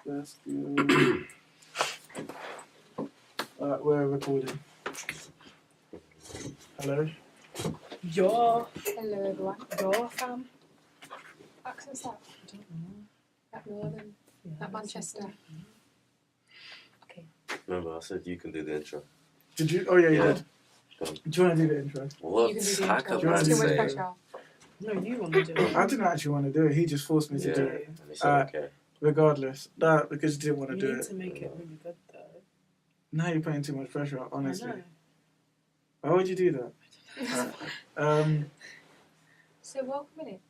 That's good. Alright, we're recording. Hello. Hello everyone. Your fam. Accent's that? I don't know. That Northern? Yeah, That Manchester? Okay. Remember, I said you can do the intro. Did you? Oh yeah, you Yeah. did. Do you want to do the intro? What? You can do the How intro. can I It's too much say- pressure. No, you want to do it. I didn't actually want to do it. He just forced me to Yeah. do it. And he said, okay. Regardless, that because you didn't want to You do need it. to make it really good though. Now you're putting too much pressure on, honestly. I know. Why would you do that? So welcome in it.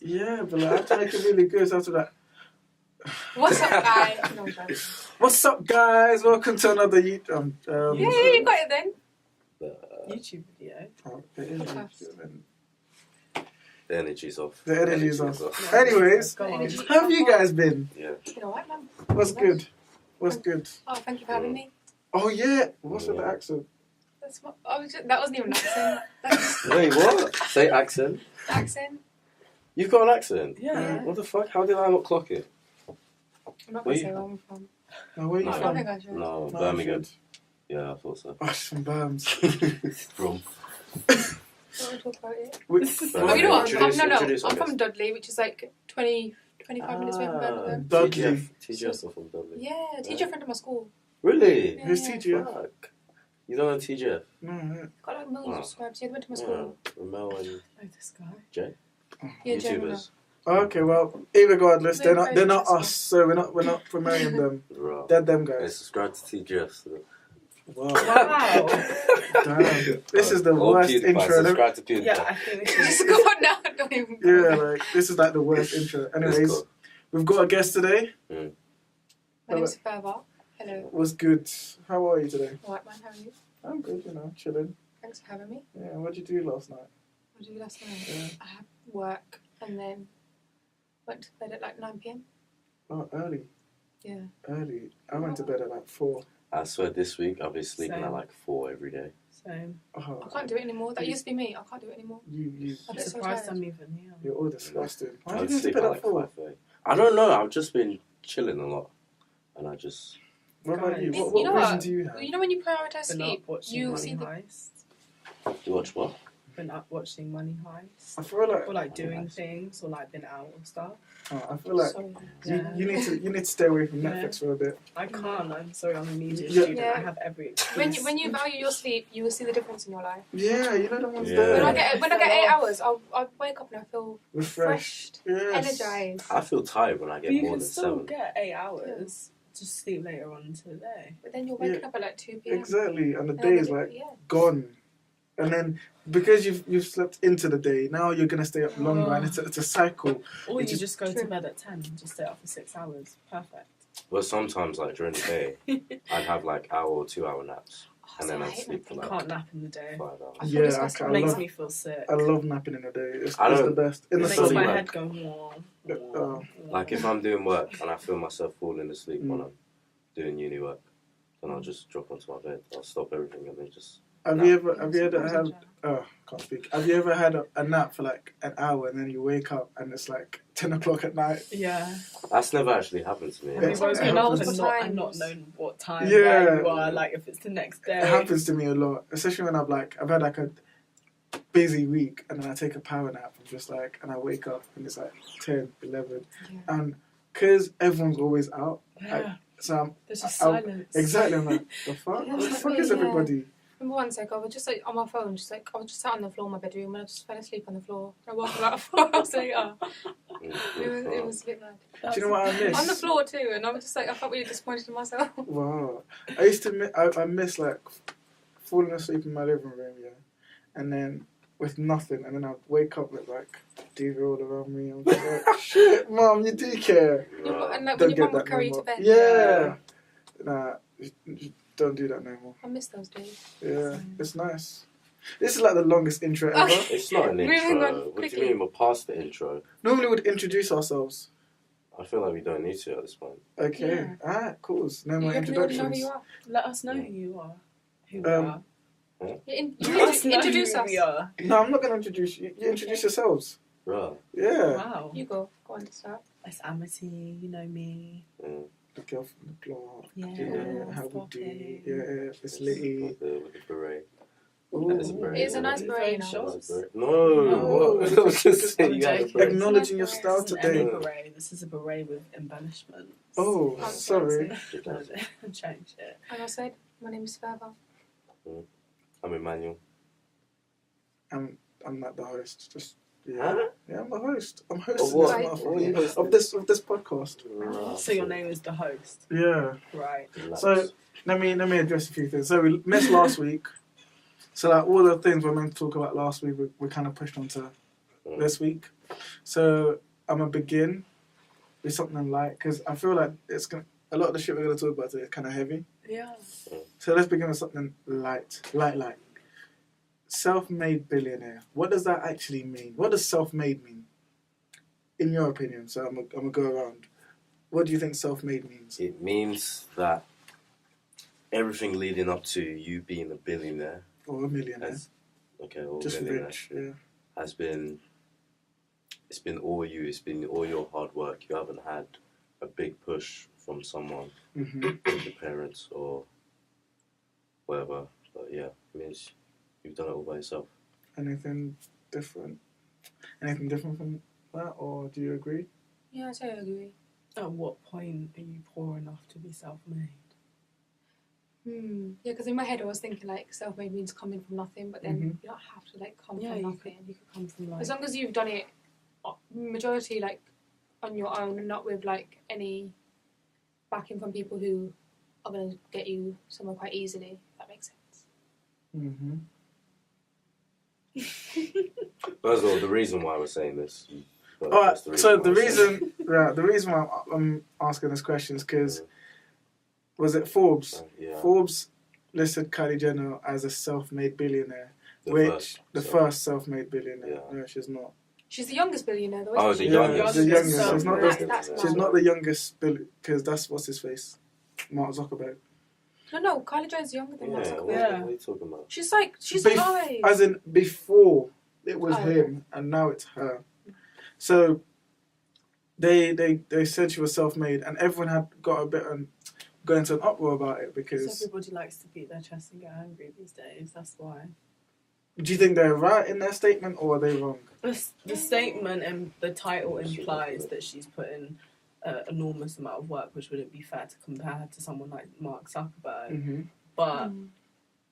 Yeah, but like, I have to make it really good. So after that, What's up, guys? No, I'm joking. what's up, guys? Welcome to another YouTube. Yeah, you got it then. YouTube video. Oh, it is Podcast. YouTube. The energy's off. The energy's off. Yeah. Anyways, Go on. Energy. how have you guys been? Yeah. You know what, man? What's good? What's good? Oh, thank you for having me. Oh yeah. What's with the accent? That's what, that wasn't even an accent. That's Wait, what? Say accent. the accent. You've got an accent? Yeah. What the fuck? How did I not clock it? I'm not Where going to you say where I'm from. Oh, where are you No. I don't from? think I should. No, No, Birmingham. I should. Yeah, I thought so. Oh, she's from Birms. From? Don't want to talk about it. Which, Oh, you know what? Introduce, I'm from Dudley, which is like 25 minutes away from Birmingham. Dudley. TGS are from Dudley. Yeah, teacher friend of my school. Really? Yeah. Who's TGF? Fuck. You don't know TGF? No, yeah. Got like millions Wow. of subscribers. Yeah, they went to my Yeah. school. Ramel and Oh, this guy. Jay? Yeah, Gemma. YouTubers. Okay, well, regardless, they're not Very us, interesting. so we're not promoting them. Bro. They're them Hey, guys. subscribe to TGF. So. Wow. Wow. Damn. This is the Or worst PewDiePie, intro. Subscribe to PewDiePie. Yeah, I think we Just should. go on now. Don't even go. Yeah, like this is like the worst intro. Let's Anyways, go. we've got a guest today. My name is Furvah. Hello. What's good? How are you today? White man, how are you? I'm good, you know, chilling. Thanks for having me. Yeah, what'd you do last night? What did you do last night? Yeah. I had work and then went to bed at like 9 p.m. Oh, early. Yeah. Early. I went to bed at like 4. I swear this week I've been sleeping Same. at like 4 every day. Same. Oh, I can't do it anymore. That used to be me. I can't do it anymore. you, I'm I'm so surprised tired. I'm even here. you're all disgusting. Why I did you sleep go to at bed at 4? 5:30. I don't know, I've just been chilling a lot. And I just... What about you? Guys. What You know reason what? do you have? You know when you prioritise Been sleep, up watching you Money see the... Heist. You watch what? Been up watching Money Heist. I feel like Or like doing things, or like been out and stuff. I feel like Sorry. Yeah. you need to stay away from Yeah. Netflix for a bit. I can't. I'm sorry. I'm a media Yeah. student. Yeah. I have every excuse. When you value your sleep, you will see the difference in your life. Yeah, you know the ones Yeah. there. When I get 8 hours, I wake up and I feel Refreshed. Yes. energized. I feel tired when I get But you more can than still 7. get 8 hours. Just sleep later on into the day. But then you're waking Yeah. up at like 2 p.m. Exactly, and the And day then is like yeah. gone. And then because you've slept into the day, now you're gonna stay up longer, and it's a cycle. Or It's you just go to True. bed at 10 and just stay up for 6 hours. Perfect. Well, sometimes, like, during the day, I'd have, like, hour or 2 hour naps. Oh, And so then I I'd hate sleep for, napping. like, Can't nap in the day. 5 hours. I feel Yeah, disgusting. I Makes love me feel sick. I love napping in the day. It's I the don't- best. In It the makes sun, sun. my like- head go warm. Oh. Like, if I'm doing work and I feel myself falling asleep when I'm doing uni work, then I'll just drop onto my bed. I'll stop everything and then just... Have you ever had? Oh, can't speak. Have you ever had a nap for like an hour and then you wake up and it's like 10 o'clock at night? Yeah. That's never actually happened to me. Yeah. Have you woken up happens. and not known what time Yeah. where you are, like if it's the next day. It happens to me a lot, especially when I've had like a busy week and then I take a power nap. I'm just like, and I wake up and it's like 10, 11, Yeah. and because everyone's always out, Yeah. so I'm There's just I'll- silence. exactly. I'm like, the fuck? Yeah, Where the that's fuck me, is yeah. everybody? Remember one sec, I was just like on my phone, I was just sat on the floor in my bedroom and I just fell asleep on the floor. I woke up about 4 hours later. It was a bit mad. Do you know what I miss? On the floor too, and I was just like, I felt really disappointed in myself. Wow. I used to I miss like falling asleep in my living room, yeah, and then with nothing, and then I'd wake up with like TV all around me. I'm just like, shit, mom, you do care. And like Don't when your get mum would that carry no you to more. bed. Yeah. Nah, just don't do that no more. I miss those days. Yeah, it's nice. This is like the longest intro ever. Okay. It's not an Moving intro. on What do quickly. you mean we're past the intro? Normally we'd introduce ourselves. I feel like we don't need to at this point. Okay. Yeah. Alright, cool. No more You already know introductions. who you are. Let us know who you are. Who we Um, are. You Let us know introduce who us. we are. No, I'm not going to introduce you. You introduce yourselves. Right. Yeah. Wow. You go. Go on to start. It's Amity, you know me. the girl from the block. Yeah. How we Stop do? it. Yeah, it's litty. With the beret. Ooh. That is a beret. It's a nice beret, you know. Shots. No, what? I was just saying you had a beret. Acknowledging your style This isn't any today. beret. This is a beret with embellishments. Oh, I'm sorry. Change it. And I said, my name is Furvah. I'm Emmanuel. I'm not the host. Just Huh? yeah, I'm the host. I'm hosting Of what? this What are you motherfucker. hosting? Of this podcast. So your name is the host, Yeah. right? So let me address a few things. So we missed last week. So like all the things we were meant to talk about last week, we kind of pushed onto this week. So I'm gonna begin with something light because I feel like a lot of the shit we're gonna talk about today is kind of heavy. Yeah. So let's begin with something light. Self-made billionaire. What does that actually mean? What does self-made mean? In your opinion, so I'm gonna go around. What do you think self-made means? It means that everything leading up to you being a billionaire, Or a millionaire? or Just millionaire, rich, yeah. it's been all you. It's been all your hard work. You haven't had a big push from someone, Mm-hmm. your parents or whatever. But yeah, it means you've done it all by yourself. Anything different? Anything different from that, or do you agree? Yeah, I totally agree. At what point are you poor enough to be self-made? Yeah, because in my head I was thinking like self-made means coming from nothing, but then you don't have to like come from you nothing. could come from like. As long as you've done it, majority like on your own and not with like any backing from people who are going to get you somewhere quite easily. If that makes sense. Mm-hmm. First of all, the reason why we're saying this. Alright, so the reason why I'm asking this question is because was it Forbes? Yeah. Forbes listed Kylie Jenner as a self-made billionaire, the first self-made billionaire. Yeah. No, she's not. She's the youngest billionaire, though. Oh, Isn't the she? youngest. The youngest. So She's not. That's She's not the youngest because that's what's his face, Mark Zuckerberg. No, Kylie Jenner's younger than Mark Yeah, Zuckerberg. what are you talking about? She's she's Bef- high. As in before it was Oh, him and now it's her. So they said she was self-made and everyone had got a bit go into an uproar about it because. Everybody likes to beat their chest and get angry these days. That's why. Do you think they're right in their statement or are they wrong? The statement and the title implies that she's put in an enormous amount of work, which wouldn't be fair to compare her to someone like Mark Zuckerberg. Mm-hmm. But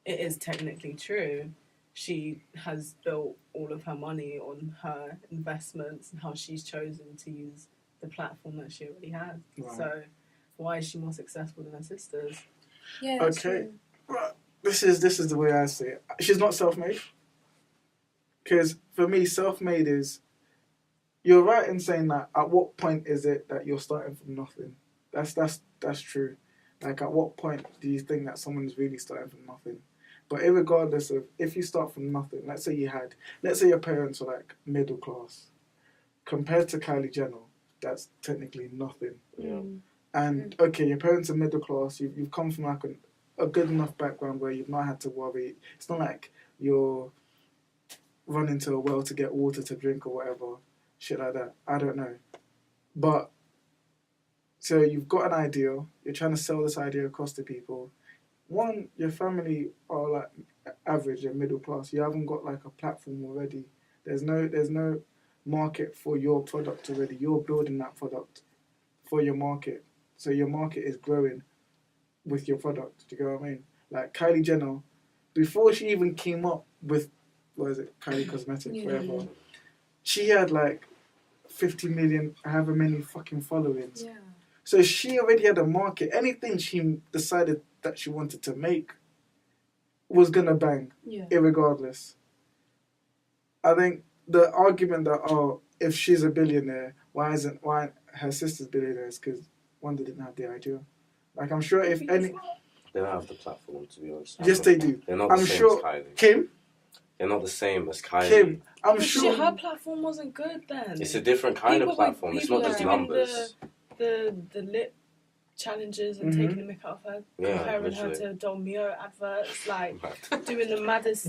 it is technically true. She has built all of her money on her investments and how she's chosen to use the platform that she already has. Right. So why is she more successful than her sisters? Yeah, that's Okay. true. Well, this is the way I see it. She's not self-made. Because for me, self-made is... You're right in saying that at what point is it that you're starting from nothing? That's true. Like, at what point do you think that someone's really starting from nothing? But irregardless of... If you start from nothing, let's say your parents were, like, middle class. Compared to Kylie Jenner, that's technically nothing. Yeah. And, okay, your parents are middle class. You've come from, like, a good enough background where you've not had to worry. It's not like you're running to a well to get water to drink or whatever. Shit like that. I don't know. But, so you've got an idea. You're trying to sell this idea across to people. One, your family are like average and middle class. You haven't got like a platform already. There's no market for your product already. You're building that product for your market. So your market is growing with your product. Do you get what I mean? Like Kylie Jenner, before she even came up with, what is it, Kylie Cosmetics, whatever, she had like 50 million, however many fucking followings. Yeah. So she already had a market. Anything she decided that she wanted to make was gonna bang, irregardless. I think the argument that, if she's a billionaire, why her sister's billionaires? Because one, they didn't have the idea. Like, I'm sure if any... They don't have the platform, to be honest. Yes, they do. They're not the same as Kylie. Kim? They're not the same as Kylie. Kim, I'm But sure... her platform wasn't good then. It's a different kind of platform. It's not just numbers. The lip challenges and Mhm. taking the mick out of her, comparing her literally. to Dolmio adverts, like doing the maddest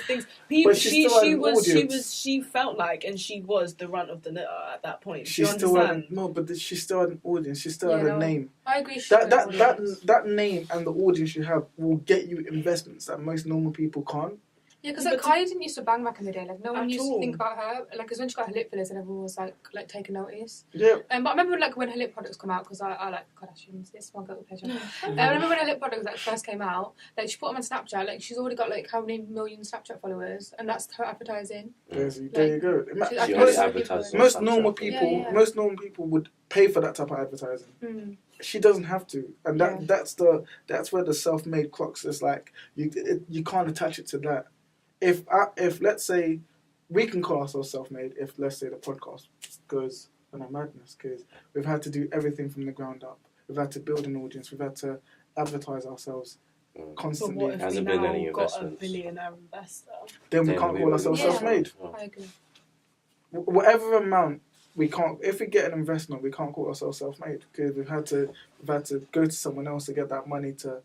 things. She felt like, and she was the runt of the litter at that point. She Do you still understand? had but she still had an audience. She still had a name. I agree. That name and the audience you have will get you investments that most normal people can't. Yeah, because like Kylie didn't used to bang back in the day. Like no one At used to all. think about her. Like, because when she got her lip fillers, and everyone was like taking notice. Yeah. But I remember like when her lip products come out, because I like Kardashians. It's my guilty pleasure. I remember when her lip products like first came out. Like she put them on Snapchat. Like she's already got like how many million Snapchat followers, and that's her advertising. There you go. She Most, advertises on most Snapchat. normal people, most normal people would pay for that type of advertising. Mm. She doesn't have to, and that's where the self-made crux is. Like you can't attach it to that. If let's say we can call ourselves self-made, if let's say the podcast goes on a madness, because we've had to do everything from the ground up. We've had to build an audience. We've had to advertise ourselves constantly. But what if Hasn't we been now any got a investments. billionaire investor? Then we can't call ourselves self-made. I agree. Whatever amount we can't, if we get an investment, we can't call ourselves self-made because we've had to go to someone else to get that money to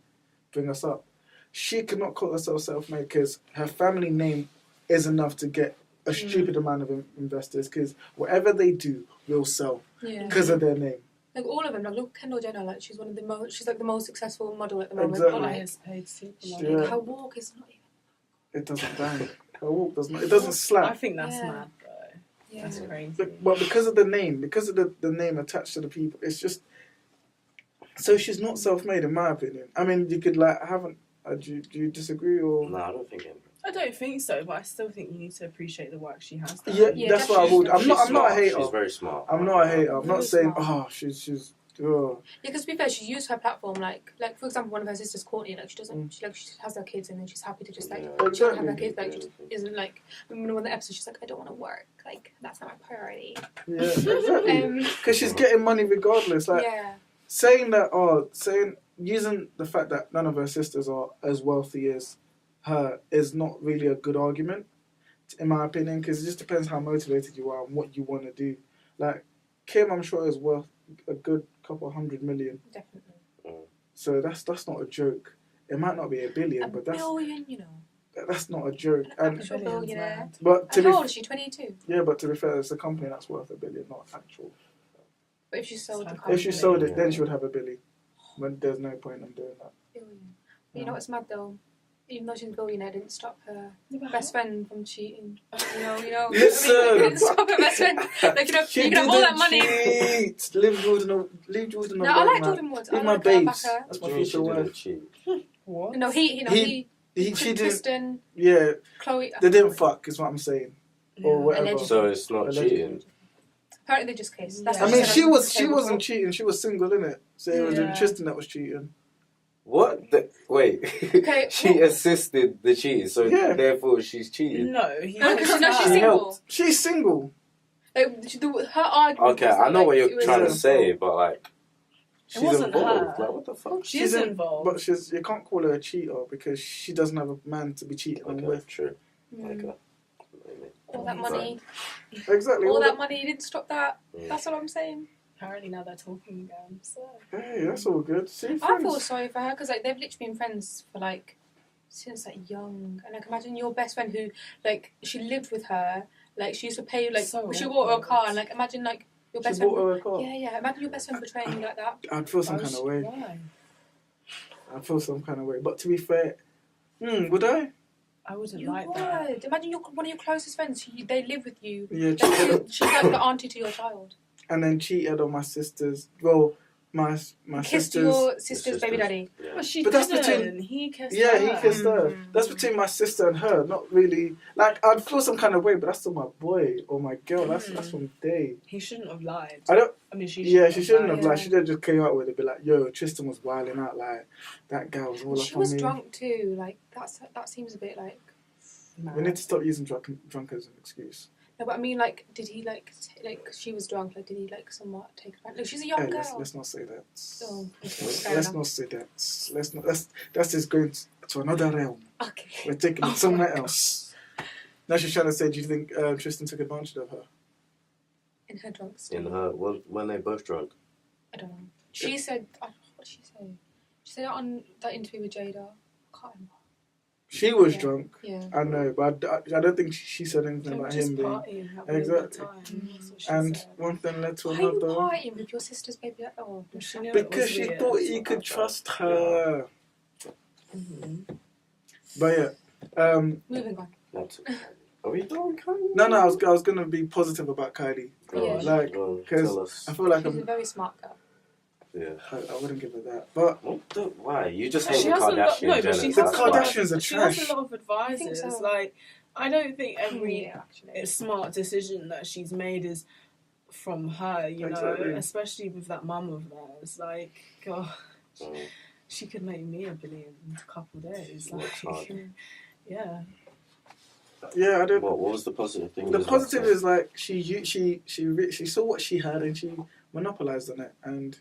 bring us up. She could not call herself self-made because her family name is enough to get a stupid amount of investors because whatever they do will sell because of their name. Like all of them, like look Kendall Jenner, like she's like the most successful model at the moment. Exactly. But, Highest paid supermodel. Yeah. her walk is not even. It doesn't bang. Her walk does not. It doesn't slap. I think that's mad though. Yeah. That's crazy. But because of the name, because of the name attached to the people, it's just. So she's not self-made, in my opinion. I mean, you could do you disagree or? No, I don't think it. I don't think so, but I still think you need to appreciate the work she has done. Yeah, that's what I would. I'm not a hater. She's very smart. I'm not a hater. I'm not Really saying smart. she's. Oh. Yeah, because to be fair, she used her platform like for example, one of her sisters, Courtney, like she doesn't, she has her kids and then she's happy to just like she don't have her kids, like just isn't like. I remember one of the episodes, she's like, I don't want to work, like that's not my priority. Yeah, exactly. Because she's getting money regardless. Like saying using the fact that none of her sisters are as wealthy as her is not really a good argument, in my opinion, because it just depends how motivated you are and what you want to do. Like Kim, I'm sure is worth a good couple $100 million. Definitely. So that's not a joke. It might not be $1 billion, but that's billion, you know. That's not a joke. And Actual billionaire. but How old is she? 22. Yeah, but to be fair, it's a company that's worth $1 billion, not actual. But if she sold the company, If she sold it, then she would have $1 billion. But there's no point in doing that. Billion. But you know what's mad though? Even though she's a billionaire, it didn't stop her best friend from cheating. You know. Listen! It didn't stop her best friend. Like, you know, She you can have all that money. cheat. Leave Jordan No, I like Jordan Woods. Leave I my like her back babes. her. That's my future wife. What? No, he She didn't. Kristen, Yeah, Chloe. they didn't fuck, is what I'm saying. Or whatever. Allegedly. So it's not cheating. Apparently they just kissed. That's Yeah. what I mean, said she on the wasn't table. cheating. She was single, innit? So it was Yeah. Tristan that was cheating. What? Wait. Okay, She assisted the cheating, so therefore she's cheating. No, No, because she's She single. helped. She's single. Like, her argument. Okay, was I that, know like, what it you're was- trying to say, but like, she's wasn't involved. her. Like, what the fuck? She's involved. But you can't call her a cheater because she doesn't have a man to be cheating Okay, with. true. Mm. Okay. All that money. Exactly. All that money didn't stop that. Mm. That's what I'm saying. Apparently now they're talking again. So Hey, that's all good. See, I friends. feel sorry for her because like they've literally been friends for like since like young, and like imagine your best friend who like she lived with her, like she used to pay like So she bought her a awkward. car, and like imagine like your She best bought friend. her a car. Yeah, imagine your best friend betraying you like that. I'd feel some kind of way. Why? I'd feel some kind of way. But to be fair, would I? I wouldn't You like that. would. Imagine one of your closest friends. They live with you. Yeah, Like, cheated, she's like the auntie to your child. and then cheated on my sisters. Well, my Kissed sisters. your sister's baby daddy. Yeah. But she But that's didn't. He kissed Yeah, her. he kissed her. That's between my sister and her. Not really. Like, I'd feel some kind of way, but that's still my boy or my girl. That's from day. He shouldn't have lied. I mean, she shouldn't have lied. lied. She should have just came out with it, be like, "Yo, Tristan was wilding out. Like, that girl was all She up was on me." drunk too. Like that seems a bit like. We need to stop using drunk as an excuse. No, but I mean, like, did he like she was drunk? Like, did he like somewhat take advantage? Like, she's a young Hey, girl. let's not say that. Oh, okay, fair Let's enough. not say that. Let's not. That's just going to another realm. Okay. We're taking it somewhere else. Now she's trying to say, do you think Tristan took advantage of her? In her drunk state. In her, when they both drunk. I don't know. She said, What did she say? She said it on that interview with Jada. I can't remember. She was Yeah. drunk. Yeah. I know, but I don't think she said anything They were about just him being. partying, having Exactly. a good time. That's what she And said. one thing led to Why are you another. partying with your sister's baby? Oh, She knew it Because was she weird. thought he could trust her. Mhm. But yeah. moving on. Are we done, Kylie? No, I was gonna be positive about Kylie. Yeah. Like, because I feel like She's a very smart girl. Yeah. I wouldn't give her that. But Why? You just She hate the has a lot- Kardashian no, but Jenner. she the has a That's lot- why. Kardashians are She has trash. a lot of advisors. so. Like, I don't think every Yeah, actually. smart decision that she's made is from her, you Exactly. know, especially with that mum of theirs. Like, God, Mm. she could make me $1 billion in a couple of days. She works Like, hard. yeah. Yeah, I don't. What was the positive thing? The you was about to positive say? is like she saw what she had and she monopolized on it, and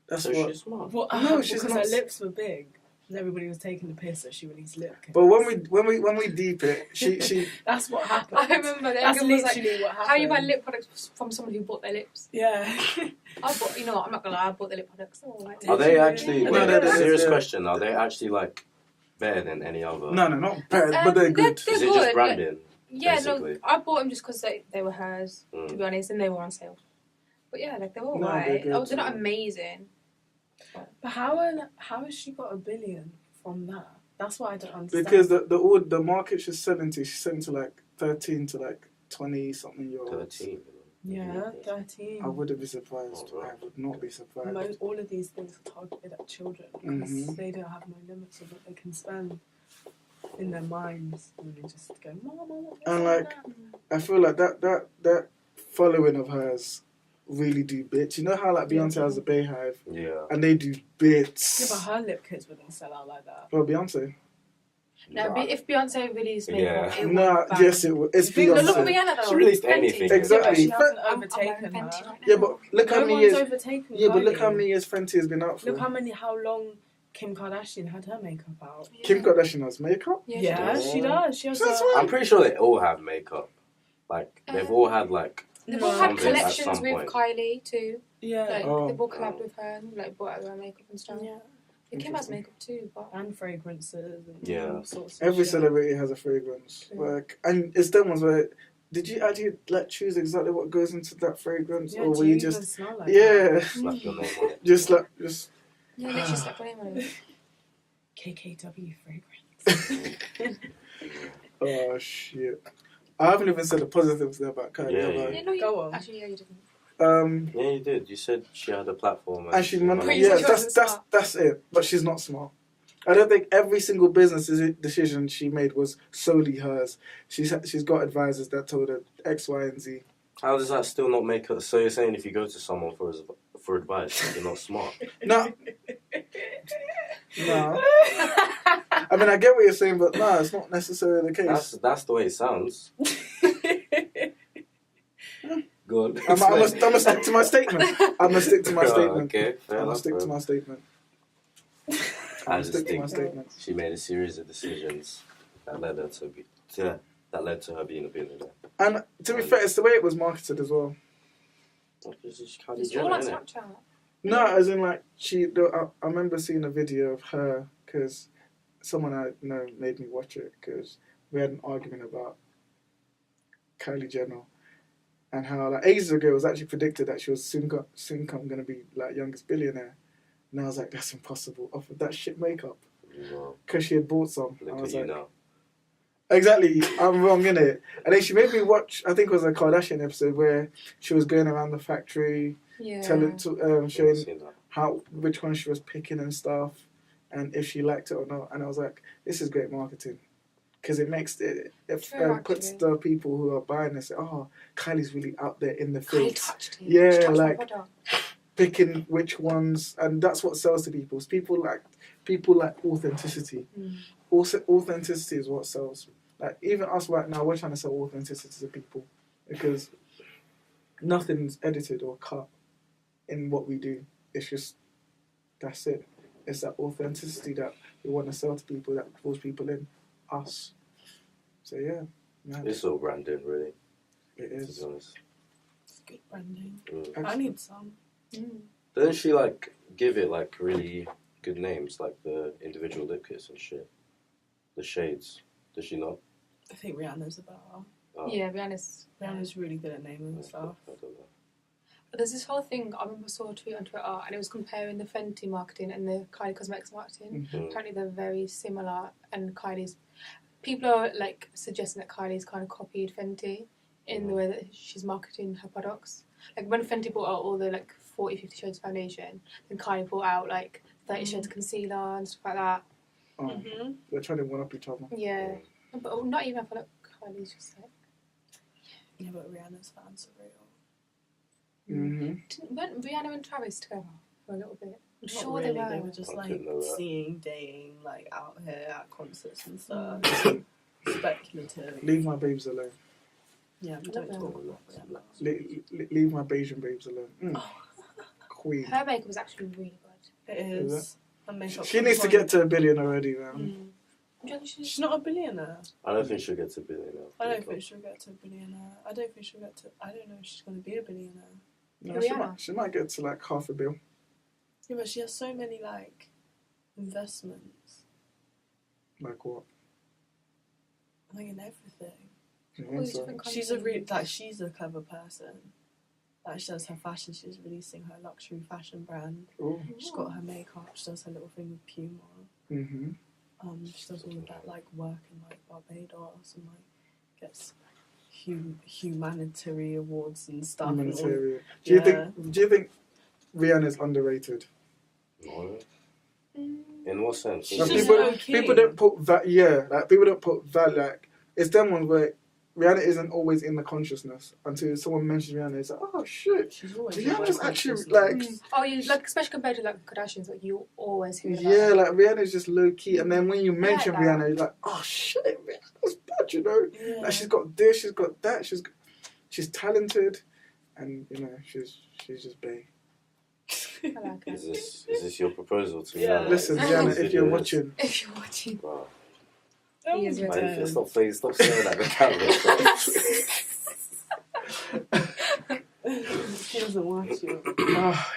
that's So what. she's smart. Well, No, she's because not. her lips were big. And everybody was taking the piss, so she released lip kits. But when we deep it, she That's what happened. I remember that. That's Everyone was like, literally what happened. how you buy lip products from someone who bought their lips? Yeah. I bought, you know what, I'm not gonna lie, I bought the lip products. Oh, right. Are they actually? No, Wait, no, serious yeah. question. Are they actually like better than any other? no, not bad, but they're good. They're Is it good. just branding? Yeah, basically? no, I bought them just because they were hers, to Mm. be honest, and they were on sale. But yeah, like, they're all No, they're right. good. Oh, they're not amazing. But how has she got $1 billion from that? That's what I don't understand. Because the market she's selling to like 13 to like 20 something year olds. 13. Yeah, 13. I wouldn't be surprised. Oh, right. I would not be surprised. All of these things are targeted at children because Mhm. they don't have no limits of what they can spend in their minds, and they just go, "Mama." And like, I feel like that following of hers really do bits. You know how like Beyonce has a Bayhive Yeah. and they do Yeah, bits. but her lip kits wouldn't sell out like that. Well, Beyonce. No, but if Beyonce released makeup, Yeah. it would Nah, bang. yes, it would. It's You think- No, look at Beyonce. Rihanna though. She released Fenty. anything. Exactly. Yeah, but she hasn't I'm overtaken wearing Fenty her. right now. Yeah, but look how No many one's years. overtaken Yeah, but look Kylie. how many years Fenty has been out for. Look how long Kim Kardashian had her makeup out. Kim Kardashian has makeup. Yeah, she does. She has That's a, right. I'm pretty sure they all have makeup. Like they've all had like. They've No. all had Something at collections some with point. Kylie too. yeah. Like Oh. they've all collabed with her and like bought out her makeup and stuff. Yeah. But Kim has makeup too, but And fragrances and Yeah. all sorts of Every shit. celebrity has a fragrance. True. Like, and it's them ones where. Did you actually like choose exactly what goes into that fragrance, Yeah, or do were you you even just smell like yeah, Slap your name on it. just yeah, literally stuck her name on it. KKW fragrance. oh shit. I haven't even said the positives there about Kylie. Yeah, have I? Yeah, no, you Go on. actually, yeah, you didn't. Yeah, you did. You said she had a platform. And she Pretty yeah, much she that's wasn't smart. that's it. But she's not smart. I don't think every single business decision she made was solely hers. She's got advisors that told her X, Y, and Z. How does that still not make her? So you're saying if you go to someone for advice, you're not smart? No, no. I mean, I get what you're saying, but no, it's not necessarily the case. That's the way it sounds. Good. I'm gonna stick to my statement. I'm gonna stick to my statement. Okay, fair I'm gonna enough. stick to my statement. I I'm just stick to my think statement. she made a series of decisions that led her to her being a billionaire. And to be fair, it's the way it was marketed as well. It's Kylie It's Jenner, all on innit? Snapchat. No, as in like I remember seeing a video of her because someone I know made me watch it because we had an argument about Kylie Jenner and how like ages ago it was actually predicted that she was soon going to be like youngest billionaire. And I was like, that's impossible. Off of that shit makeup Well, because she had bought some. look I at was you like, now. exactly, I'm wrong innit? And then she made me watch. I think it was a Kardashian episode where she was going around the factory. Yeah. Showing Seen that. which one she was picking and stuff, and if she liked it or not. And I was like, this is great marketing, because it makes it True, puts actually. the people who are buying it say, oh, Kylie's really out there in the Kylie field, touched it. Yeah, She touched my like- product. picking which ones, and that's what sells to people. People like authenticity. Mm. Also, authenticity is what sells. Like even us right now, we're trying to sell authenticity to people because nothing's edited or cut in what we do. It's just that's it. It's that authenticity that we want to sell to people that pulls people in us. So yeah, man, It's all branding, really. it To is. be honest. It's good branding. Mm. I need some. Mm. Doesn't she like give it like really good names, like the individual lip kits and shit, the shades? Does she not? I think Rihanna's about. Oh. Yeah, Rihanna's Really good at naming stuff. I don't know. But there's this whole thing, I remember I saw a tweet on Twitter, and it was comparing the Fenty marketing and the Kylie Cosmetics marketing. Mm. Apparently they're very similar, and Kylie's... People are, like, suggesting that Kylie's kind of copied Fenty in the way that she's marketing her products. Like, when Fenty brought out all the, like, 40, 50 shades of foundation, then Kylie brought out, like, 30 shades of concealer and stuff like that. Oh, they're trying to one-up each other. Yeah. But not even, I feel like Kylie's just, like... Yeah, but Rihanna's fans are real. Weren't Rihanna and Travis together for a little bit? I'm Not sure really. they were. They were just I like didn't know that. dating, like out here at concerts and stuff. Speculative. Leave my babes alone. Yeah, we don't talk about Rihanna. Leave my Bayesian babes alone. Queen. Her makeup was actually really good. It is. Her makeup She needs to get to $1 billion already, man. She's not a billionaire. I don't think she'll get to billionaire. I don't think she'll get to a billionaire. I don't know if she's going to be a billionaire. No, she might get to like $500 million. Yeah, but she has so many like investments. Like what? I think in everything. She's a clever person. Like she does her fashion. She's releasing her luxury fashion brand. Ooh. She's got her makeup. She does her little thing with Puma. Mm-hmm. She does all of that like work in like Barbados and like gets humanitarian awards and stuff. Humanitarian. Do you think Rihanna's underrated? No. In what sense? She's Like, just people don't put that. Yeah, like people don't put that. Like it's them ones where Rihanna isn't always in the consciousness until someone mentions Rihanna. It's like, oh shit, She's always Rihanna's actually conscious. like. Oh, you like especially compared to like the Kardashians, like you always hear about Yeah, her. like Rihanna's just low key, and then when you mention that. Rihanna, you're like, oh shit, Rihanna's bad, you know. Yeah. Like she's got this, she's got that, she's talented, and you know she's just bae. I like her. Is this your proposal to Yeah. Rihanna? Listen, Rihanna, if you're watching, If you're watching. Wow. He is Oh, returned. Mate, stop staring at the camera. She doesn't watch you.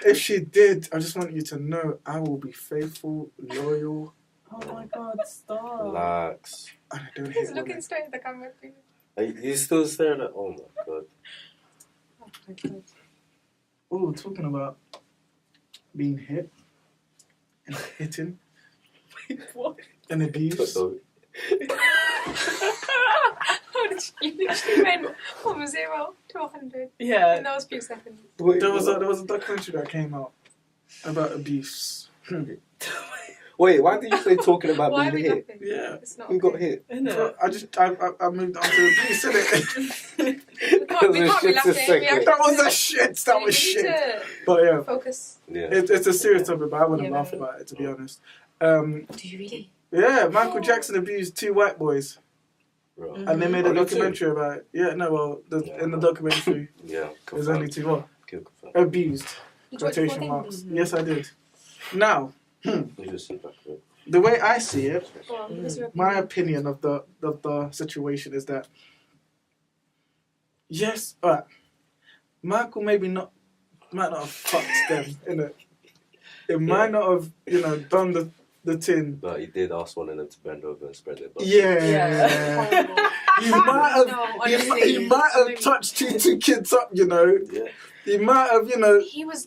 if she did, I just want you to know I will be faithful, loyal, Oh my god, stop. Relax. and I don't He's hate looking women. straight at the camera. Are you still staring at? Oh my god. Oh my god. Oh, talking about being hit and hitting What? and abused. You literally went from 0 to 100 in Yeah. those few seconds. There was a documentary that came out about abuse. Wait, why did you say talking about Why are we being hit? laughing? Yeah. It's not. Who got hit? So I moved on to abuse, innit? We can't be laughing. That was a shit. That was shit. But yeah, Focus. Yeah. it's a serious topic, but I wouldn't Yeah, laugh very. about it, to be honest. Do you really? Yeah, Michael Jackson abused 2 white boys, Right. and they made a Only 2? documentary about it. Yeah, no, well, in the documentary, Yeah. there's only 2. What? Confirmed. Abused. Did you watch the full Quotation thing? marks. Yes, I did. Now, You just sit back there. the way I see it, Well, this is your my opinion. opinion of the situation is that yes, Michael might not have fucked them, innit? It might not have, done the tin. But he did ask one of them to bend over and spread their butt. Yeah. Horrible. He might have, No, he honestly. might have touched two kids up, Yeah. He might have, He was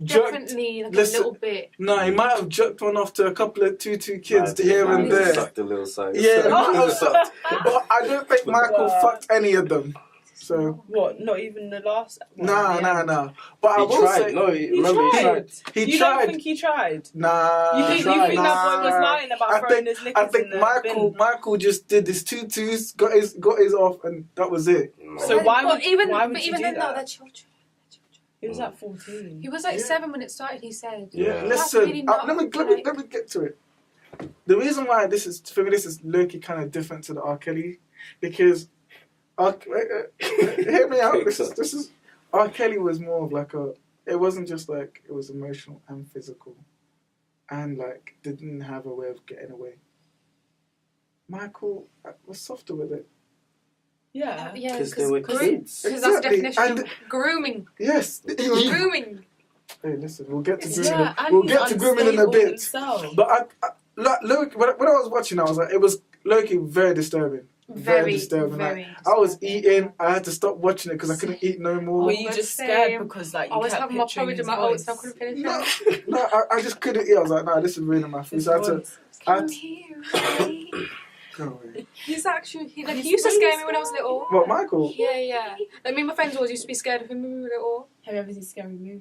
jerked. definitely like Listen, a little bit. No, he might have jerked one off to a couple of two kids here and might there. Sucked a little side. Yeah, Sucked a little side. but I don't think Michael Wow. fucked any of them. So What? Not even the last one? nah. But I He will tried. say No, remember he tried. he You tried. don't think he tried? Nah. You think tried. that boy was lying about I throwing think- his knickers I think in the Michael just did his tutus, got his off, and that was it. No. So why would even why would but you even do then, that? no, they're children. He was at 14. He was like Yeah. 7 when it started. He said. Yeah. That's Listen, really not, let me get to it. The reason why this is low-key kind of different to the R. Kelly, because hear me out. This is R. Kelly was more of like it wasn't just like it was emotional and physical, and like didn't have a way of getting away. Michael was softer with it. Yeah. Yeah, 'Cause they were kids. Because that's the Exactly, definition and- of grooming. Yes, Grooming. Hey, listen, we'll get to Yeah, grooming. and We'll he's get to grooming in a unstable bit. himself. But when I was watching, I was like, it was low-key very disturbing. Very disturbing. Very I was disturbing. eating. I had to stop watching it because I couldn't eat no more. Were you just scared because like you I was kept having my picturing porridge in his my oats, so I voice? couldn't finish No, it. no, I just couldn't eat. I was like, nah, this is ruining my food. His So I had to voice. Come here, Ray. go away. He's actually he used to scare me when I was little. What, Michael? Yeah. Like me and my friends always used to be scared of him when we were little. Have you ever seen Scary Movie?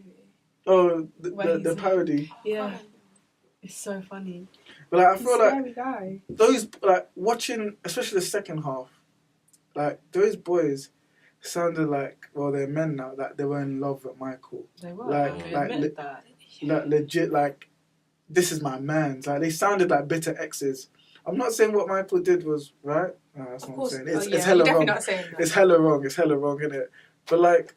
Oh, Where the he's- parody. Yeah, it's so funny. But like, I He's feel a like scary guy. those, like, watching, especially the second half, like, those boys sounded like, well, they're men now, that they were in love with Michael. They were. Like- They like admitted that. Like, legit, like, this is my man. Like, they sounded like bitter exes. I'm not saying what Michael did was right. No, that's Of what I'm course, saying. oh, It's yeah, hella you're definitely wrong. not saying that. It's hella wrong. It's hella wrong, innit? But, like,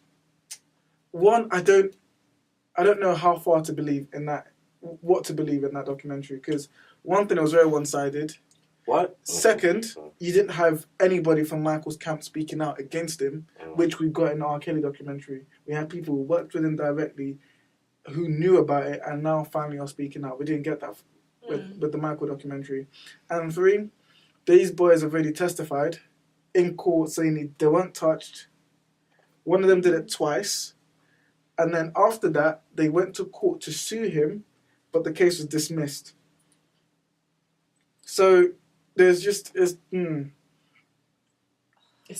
one, I don't know how far to believe in that, what to believe in that documentary, because one thing, it was very one-sided. What? Second, you didn't have anybody from Michael's camp speaking out against him, which we got in the R. Kelly documentary. We had people who worked with him directly, who knew about it, and now finally are speaking out. We didn't get that with the Michael documentary. And three, these boys have already testified in court saying they weren't touched. One of them did it twice. And then after that, they went to court to sue him, but the case was dismissed. So there's just It's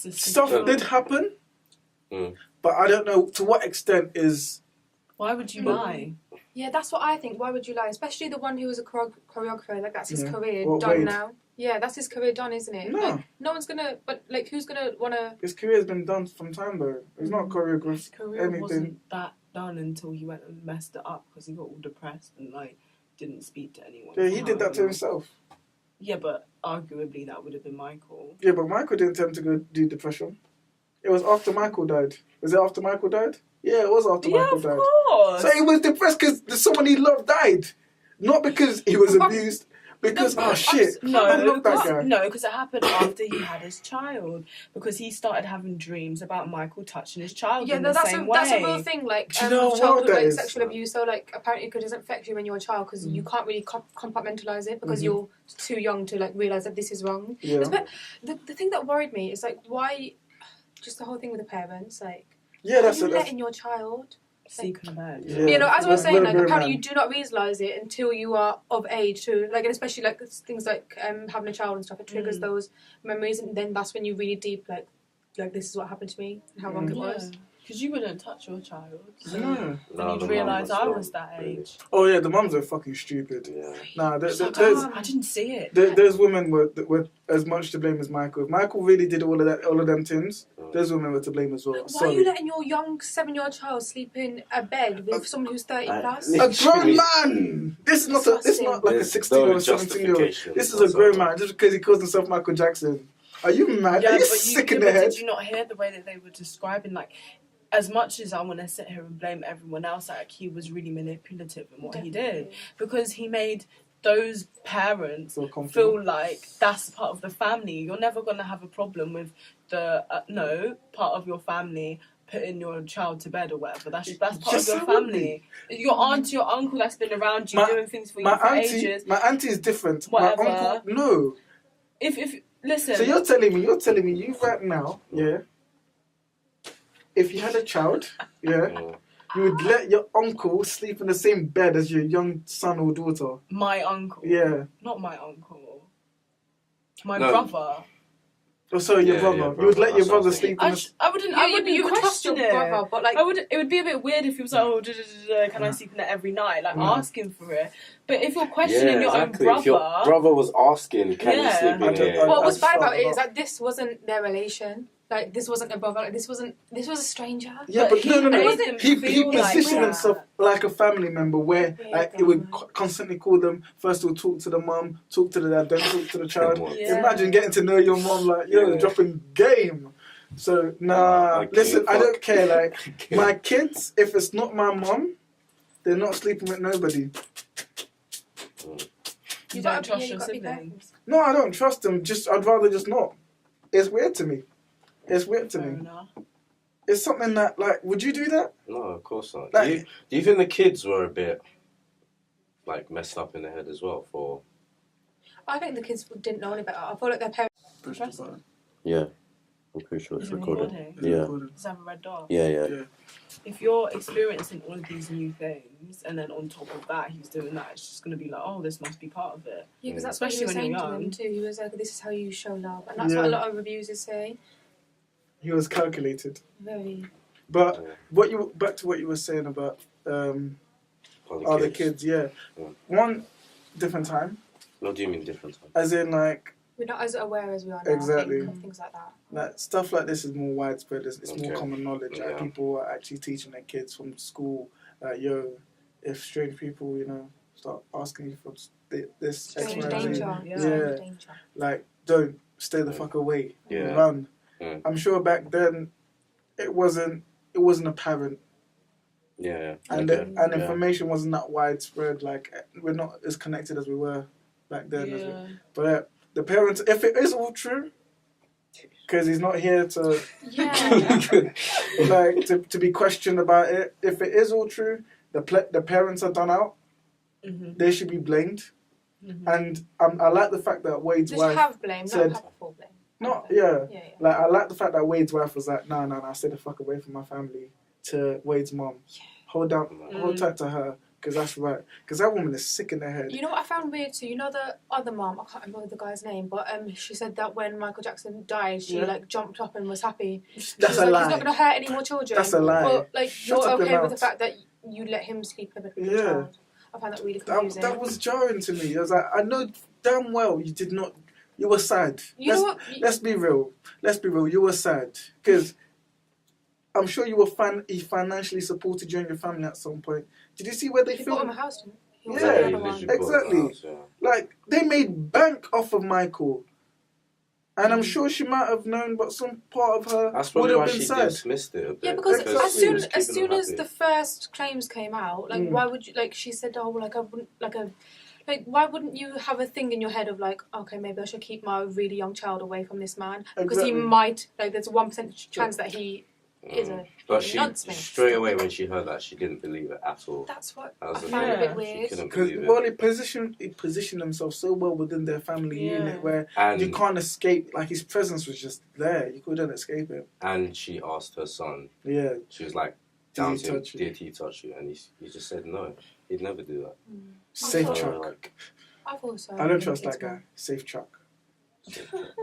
a stuff secret. did happen, but I don't know to what extent is. Why would you lie? Yeah, that's what I think. Why would you lie? Especially the one who was a choreographer. Like, that's his Yeah. career What, done Wade? now. Yeah, that's his career done, isn't it? No. Like, no one's gonna. But like, who's gonna wanna? His career's been done from time though. It's not His choreographed. career anything. wasn't that done until he went and messed it up because he got all depressed and like didn't speak to anyone. Yeah, he for did that to however long. himself. Yeah, but arguably that would have been Michael. Yeah, but Michael didn't tell him to go do depression. It was after Michael died. Was it after Michael died? Yeah, it was after Yeah, Michael of died. course. So he was depressed because someone he loved died. Not because he was abused. Because, No, oh shit, I No, love that guy. because it happened after he had his child. Because he started having dreams about Michael touching his child Yeah, in no, the that's same a way. that's a real thing. Like, Do you know what childhood that like is? sexual abuse. So like, apparently, it doesn't affect you when you're a child because you can't really compartmentalize it because Mhm. you're too young to like realize that this is wrong. Yeah. But the thing that worried me is like, why? Just the whole thing with the parents, like, Yeah, are you that's letting your child? Secret bed. Yeah. You know, as I was saying, Very, like, very apparently man. you do not realise it until you are of age to, like, and especially, like, things like having a child and stuff, it triggers those memories, and then that's when you really deep, like this is what happened to me, and how wrong it was. Because you wouldn't touch your child. So No. then No, you'd the realise mum I was was that really. age. Oh yeah, the mums are fucking stupid. Yeah. Nah, there's I didn't see it. those women were as much to blame as Michael. If Michael really did all of them things, those women were to blame as well. Like, why Sorry. are you letting your young 7-year-old child sleep in a bed with someone who's 30 plus? A grown man. This is not like a There's 16 no or 17-year-old. justification This is a grown man just because he calls himself Michael Jackson. Are you mad? Yeah, Are you but sick in but the head? did you not hear the way that they were describing, like, as much as I want to sit here and blame everyone else, like, he was really manipulative in what he did. Because he made those parents Feel comfortable. feel like that's part of the family. You're never going to have a problem with the, part of your family putting your child to bed or whatever. That's part Yes, of your I would family. Your aunt, your uncle that's been around you doing things for you for ages. My auntie is different. Whatever. My uncle, no. If listen. So you're telling me you right now, yeah, if you had a child, yeah, you would let your uncle sleep in the same bed as your young son or daughter. My uncle. Yeah. Not my uncle. My No. brother. Oh, sorry, your Yeah, brother. yeah, You would brother, let your that's what brother I'm sleep in I the... wouldn't you would trust question your it. brother, but like, It would be a bit weird if he was like, oh, can I sleep in it every night? Like, asking for it. But if you're questioning your own brother... If your brother was asking, can you sleep I in don't- here? what was that's bad about fine, it is but- that this wasn't their relation. Like, this wasn't a brother. Like, this was a stranger. Yeah, but he no. made them He feel like positioned that. himself like a family member where like it would constantly call them. First he'll talk to the mum, talk to the dad, then talk to the child. Yeah. Imagine getting to know your mum like, yo, Yeah. dropping game. So, nah, Okay, listen, I don't fuck. care. Like, my kids, if it's not my mum, they're not sleeping with nobody. You gotta don't trust you your gotta be siblings. No, I don't trust them. I'd rather just not. It's weird to me. It's weird to Fair me. enough. It's something that, like, would you do that? No, No, of course not. Like- Do you think the kids were a bit like messed up in the head as well? For I think the kids didn't know any better. I feel like their parents. Push the button. yeah, I'm pretty sure Is it's it recorded. recording? It's Yeah. recorded. Does it have a red dot? Yeah. Yeah. If you're experiencing all of these new things, and then on top of that, he's doing that, it's just going to be like, oh, this must be part of it. Yeah, because that's what he was Especially when saying you're to them young. too. He was like, "This is how you show love," and that's Yeah. what a lot of reviews is saying. He was calculated. Very. But Yeah. back to what you were saying about Other other kids, yeah. Yeah. One different time, What do you mean different? as in like We're not as aware as we are now. Exactly. I think, of things like that. stuff like this is more widespread. It's more Okay. common knowledge. Like, Yeah. people are actually teaching their kids from school. Yo, if strange people, start asking you for this X, Strange Y, Z, danger. Yeah. Strange danger. like, don't stay the fuck away. Yeah. Run. Mm. I'm sure back then it wasn't apparent, Yeah. and Okay. and Yeah. information wasn't that widespread. Like, we're not as connected as we were back then. As we, Yeah. but the parents, if it is all true, because he's not here to Yeah. like to be questioned about it. If it is all true, the parents are done out. Mm-hmm. They should be blamed. Mm-hmm. And I like the fact that Wade's Just wife. have blame, said- not have full blame. Not Okay. yeah. Yeah. Like, I like the fact that Wade's wife was like, no, stay the fuck away from my family. To Wade's mom, hold tight to her, because that's right. Because that woman is sick in the head. You know what I found weird too? You know the other mom, I can't remember the guy's name, but she said that when Michael Jackson died, she Yeah. like jumped up and was happy. She That's was a like, lie. he's not going to hurt any more children. That's a lie. But like, Shut you're up your okay with the mouth. fact that you let him sleep in a bed with your Yeah. child. I found that really confusing. That was jarring to me. I was like, I know damn well you did not. You were sad. You know what? Let's be real. You were sad because I'm sure you were he financially supported you and your family at some point. Did you see where they He bought him a filmed? house, didn't he? He Yeah, was like he another one. literally bought Exactly. the house, yeah. Like, they made bank off of Michael, and I'm sure she might have known, but some part of her That's would probably have why been she sad. dismissed it a bit. Yeah, because Exactly. as soon it was as keeping soon them as happy. the first claims came out, like why would you like? She said, "Oh, well, like I wouldn't like why wouldn't you have a thing in your head of like, okay, maybe I should keep my really young child away from this man because he Exactly. might like there's a 1% chance that he is a But she nonsense. straight away when she heard that, she didn't believe it at all. That's what That was I the found thing. a bit Yeah. weird. She couldn't Because believe it. he positioned himself so well within their family Yeah. unit where And you can't escape. Like, his presence was just there. You couldn't escape it. and she asked her son. Yeah. She was like, Did down he to him, touch you? did he touch you? And he just said no. He'd never do that. Safe So, truck. Like, I've also I don't trust that guy. Safe truck.